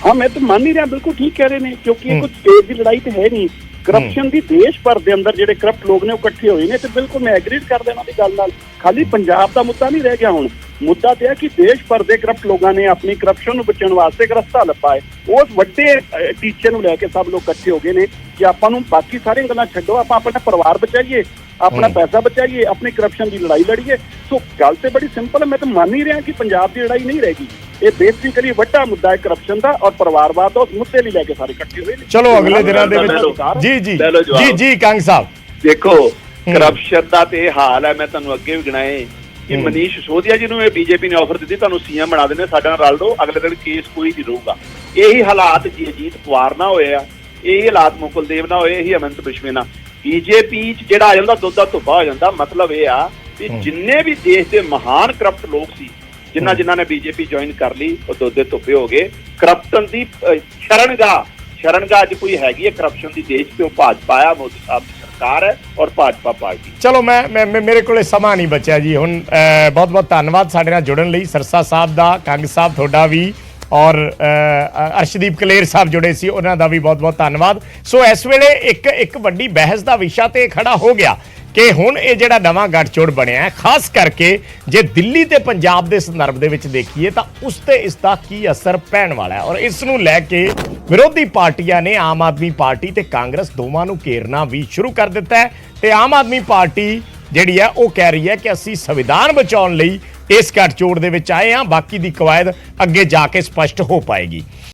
ਹਾਂ, ਮੈਂ ਤਾਂ ਮੰਨ ਨਹੀਂ ਰਿਹਾ, ਬਿਲਕੁਲ ਠੀਕ ਕਹਿ ਰਹੇ ਨੇ, ਕਿਉਂਕਿ ਇਹ ਕੁਝ ਸਟੇਟ ਦੀ ਲੜਾਈ ਤੇ ਹੈ ਨਹੀਂ। ਕਰਪਸ਼ਨ ਦੀ ਦੇਸ਼ ਭਰ ਦੇ ਅੰਦਰ ਜਿਹੜੇ ਕਰਪਟ ਲੋਕ ਨੇ ਉਹ ਇਕੱਠੇ ਹੋਏ ਨੇ, ਤੇ ਬਿਲਕੁਲ ਮੈਂ ਐਗਰੀ ਕਰਦਾ ਇਹਨਾਂ ਦੀ ਗੱਲ ਨਾਲ। ਖਾਲੀ ਪੰਜਾਬ ਦਾ ਮੁੱਦਾ ਨਹੀਂ ਰਹਿ ਗਿਆ ਹੁਣ, ਮੁੱਦਾ ਤੇ ਹੈ ਕਿ ਦੇਸ਼ ਭਰ ਦੇ ਕਰਪਟ ਲੋਕਾਂ ਨੇ ਆਪਣੀ ਕਰਪਸ਼ਨ ਨੂੰ ਬਚਾਉਣ ਵਾਸਤੇ ਇੱਕ ਰਸਤਾ ਲੱਭਾ ਹੈ। ਉਸ ਵੱਡੇ ਟੀਚੇ ਨੂੰ ਲੈ ਕੇ ਸਭ ਲੋਕ ਇਕੱਠੇ ਹੋ ਗਏ ਨੇ ਕਿ ਆਪਾਂ ਨੂੰ ਬਾਕੀ ਸਾਰੀਆਂ ਗੱਲਾਂ ਛੱਡੋ, ਆਪਾਂ ਆਪਣਾ ਪਰਿਵਾਰ ਬਚਾਈਏ, ਆਪਣਾ ਪੈਸਾ ਬਚਾਈਏ, ਆਪਣੀ ਕਰਪਸ਼ਨ ਦੀ ਲੜਾਈ ਲੜੀਏ। ਸੋ ਗੱਲ ਤੇ ਬੜੀ ਸਿੰਪਲ ਹੈ, ਮੈਂ ਤਾਂ ਮੰਨ ਹੀ ਰਿਹਾ ਕਿ ਪੰਜਾਬ ਦੀ ਲੜਾਈ ਨਹੀਂ ਰਹੇਗੀ। ਇਹ ਬੇਸਿਕਲੀ ਵੱਡਾ ਮੁੱਦਾ ਹੈ ਕਰਪਸ਼ਨ ਦਾ ਔਰ ਪਰਿਵਾਰਵਾਦ ਦਾ, ਉਸ ਮੁੱਦੇ ਲਈ ਲੈ ਕੇ ਸਾਰੇ ਇਕੱਠੇ ਹੋਏ ਨੇ। ਚਲੋ ਅਗਲੇ ਦਿਨਾਂ ਦੇ ਵਿੱਚ ਜੀ ਕੰਗ ਸਾਹਿਬ ਦੇਖੋ, ਕਰਪਸ਼ਨ ਦਾ ਤੇ ਇਹ ਹਾਲ ਹੈ, ਮੈਂ ਤੁਹਾਨੂੰ ਅੱਗੇ ਵੀ ਗਿਣਾਏ ਕਿ ਮਨੀਸ਼ ਸਿਸੋਦੀਆ ਜੀ ਨੂੰ ਇਹ ਬੀਜੇਪੀ ਨੇ ਆਫਰ ਦਿੱਤੀ, ਤੁਹਾਨੂੰ ਸੀਐਮ ਬਣਾ ਦਿੰਦੇ, ਸਾਡੇ ਨਾਲ ਰਲ ਦਿਓ, ਅਗਲੇ ਦਿਨ ਕੇਸ ਕੋਈ ਨਹੀਂ ਰਹੂਗਾ। ਇਹੀ ਹਾਲਾਤ ਜੀ ਅਜੀਤ ਪਵਾਰ ਨਾਲ ਹੋਏ ਆ, ਇਹੀ ਹਾਲਾਤ ਮੁਕੁਲ ਦੇਵ ਨਾਲ ਹੋਏ, ਇਹੀ ਅਮਿਤ ਬਿਸ਼ਵੇ ਨਾਲ। ਬੀਜੇਪੀ 'ਚ ਜਿਹੜਾ ਆ ਜਾਂਦਾ ਦੁੱਧ ਦਾ ਧੁੱਪਾ ਹੋ ਜਾਂਦਾ। ਮਤਲਬ ਇਹ ਆ ਕਿ ਜਿੰਨੇ ਵੀ ਦੇਸ਼ ਦੇ ਮਹਾਨ ਕਰਪਟ ਲੋਕ ਸੀ, ਜਿਨ੍ਹਾਂ ਨੇ ਬੀਜੇਪੀ ਜੁਆਇਨ ਕਰ ਲਈ, ਉਹ ਦੁੱਧ ਦੇ ਧੁੱਪੇ ਹੋ ਗਏ। ਕਰਪਸ਼ਨ ਦੀ ਸ਼ਰਨਗਾਹ ਅੱਜ ਕੋਈ ਹੈਗੀ ਹੈ ਕਰਪਸ਼ਨ ਦੀ ਦੇਸ਼ ਤੇ, ਉਹ ਭਾਜਪਾ ਆ, ਮੋਦੀ ਸਾਹਿਬ ਦੀ ਸਰਕਾਰ ਹੈ ਔਰ ਭਾਜਪਾ ਪਾਰਟੀ। ਚਲੋ ਮੈਂ ਮੇਰੇ ਕੋਲੇ ਸਮਾਂ ਨਹੀਂ ਬਚਿਆ ਜੀ ਹੁਣ। ਬਹੁਤ ਬਹੁਤ ਧੰਨਵਾਦ ਸਾਡੇ ਨਾਲ ਜੁੜਨ ਲਈ, ਸਰਸਾ ਸਾਹਿਬ ਦਾ, ਕੰਗ ਸਾਹਿਬ ਤੁਹਾਡਾ ਵੀ, ਔਰ ਅਰਸ਼ਦੀਪ ਕਲੇਰ ਸਾਹਿਬ ਜੁੜੇ ਸੀ, ਉਹਨਾਂ ਦਾ ਵੀ ਬਹੁਤ ਬਹੁਤ ਧੰਨਵਾਦ। ਸੋ ਇਸ ਵੇਲੇ ਇੱਕ ਵੱਡੀ ਬਹਿਸ ਦਾ ਵਿਸ਼ਾ ਤੇ ਖੜਾ ਹੋ ਗਿਆ ਕਿ ਹੁਣ ਇਹ ਜਿਹੜਾ ਨਵਾਂ ਗੱਠਜੋੜ ਬਣਿਆ ਹੈ, ਖਾਸ ਕਰਕੇ ਜੇ ਦਿੱਲੀ ਤੇ ਪੰਜਾਬ ਦੇ ਸੰਦਰਭ ਦੇ ਵਿੱਚ ਦੇਖੀਏ ਤਾਂ ਉਸ ਤੇ ਇਸ ਦਾ ਕੀ ਅਸਰ ਪੈਣ ਵਾਲਾ ਹੈ। ਔਰ ਇਸ ਨੂੰ ਲੈ ਕੇ ਵਿਰੋਧੀ ਪਾਰਟੀਆਂ ਨੇ ਆਮ ਆਦਮੀ ਪਾਰਟੀ ਤੇ ਕਾਂਗਰਸ ਦੋਵਾਂ ਨੂੰ ਘੇਰਨਾ ਵੀ ਸ਼ੁਰੂ ਕਰ ਦਿੱਤਾ ਹੈ। ਤੇ ਆਮ ਆਦਮੀ ਪਾਰਟੀ ਜਿਹੜੀ ਹੈ ਉਹ ਕਹਿ ਰਹੀ ਹੈ ਕਿ ਅਸੀਂ ਸੰਵਿਧਾਨ ਬਚਾਉਣ ਲਈ ਇਸ ਗੱਠਜੋੜ ਦੇ ਵਿੱਚ ਆਏ ਹਾਂ, ਬਾਕੀ ਦੀ ਕਵਾਇਦ ਅੱਗੇ ਜਾ ਕੇ ਸਪਸ਼ਟ ਹੋ ਪਾਏਗੀ।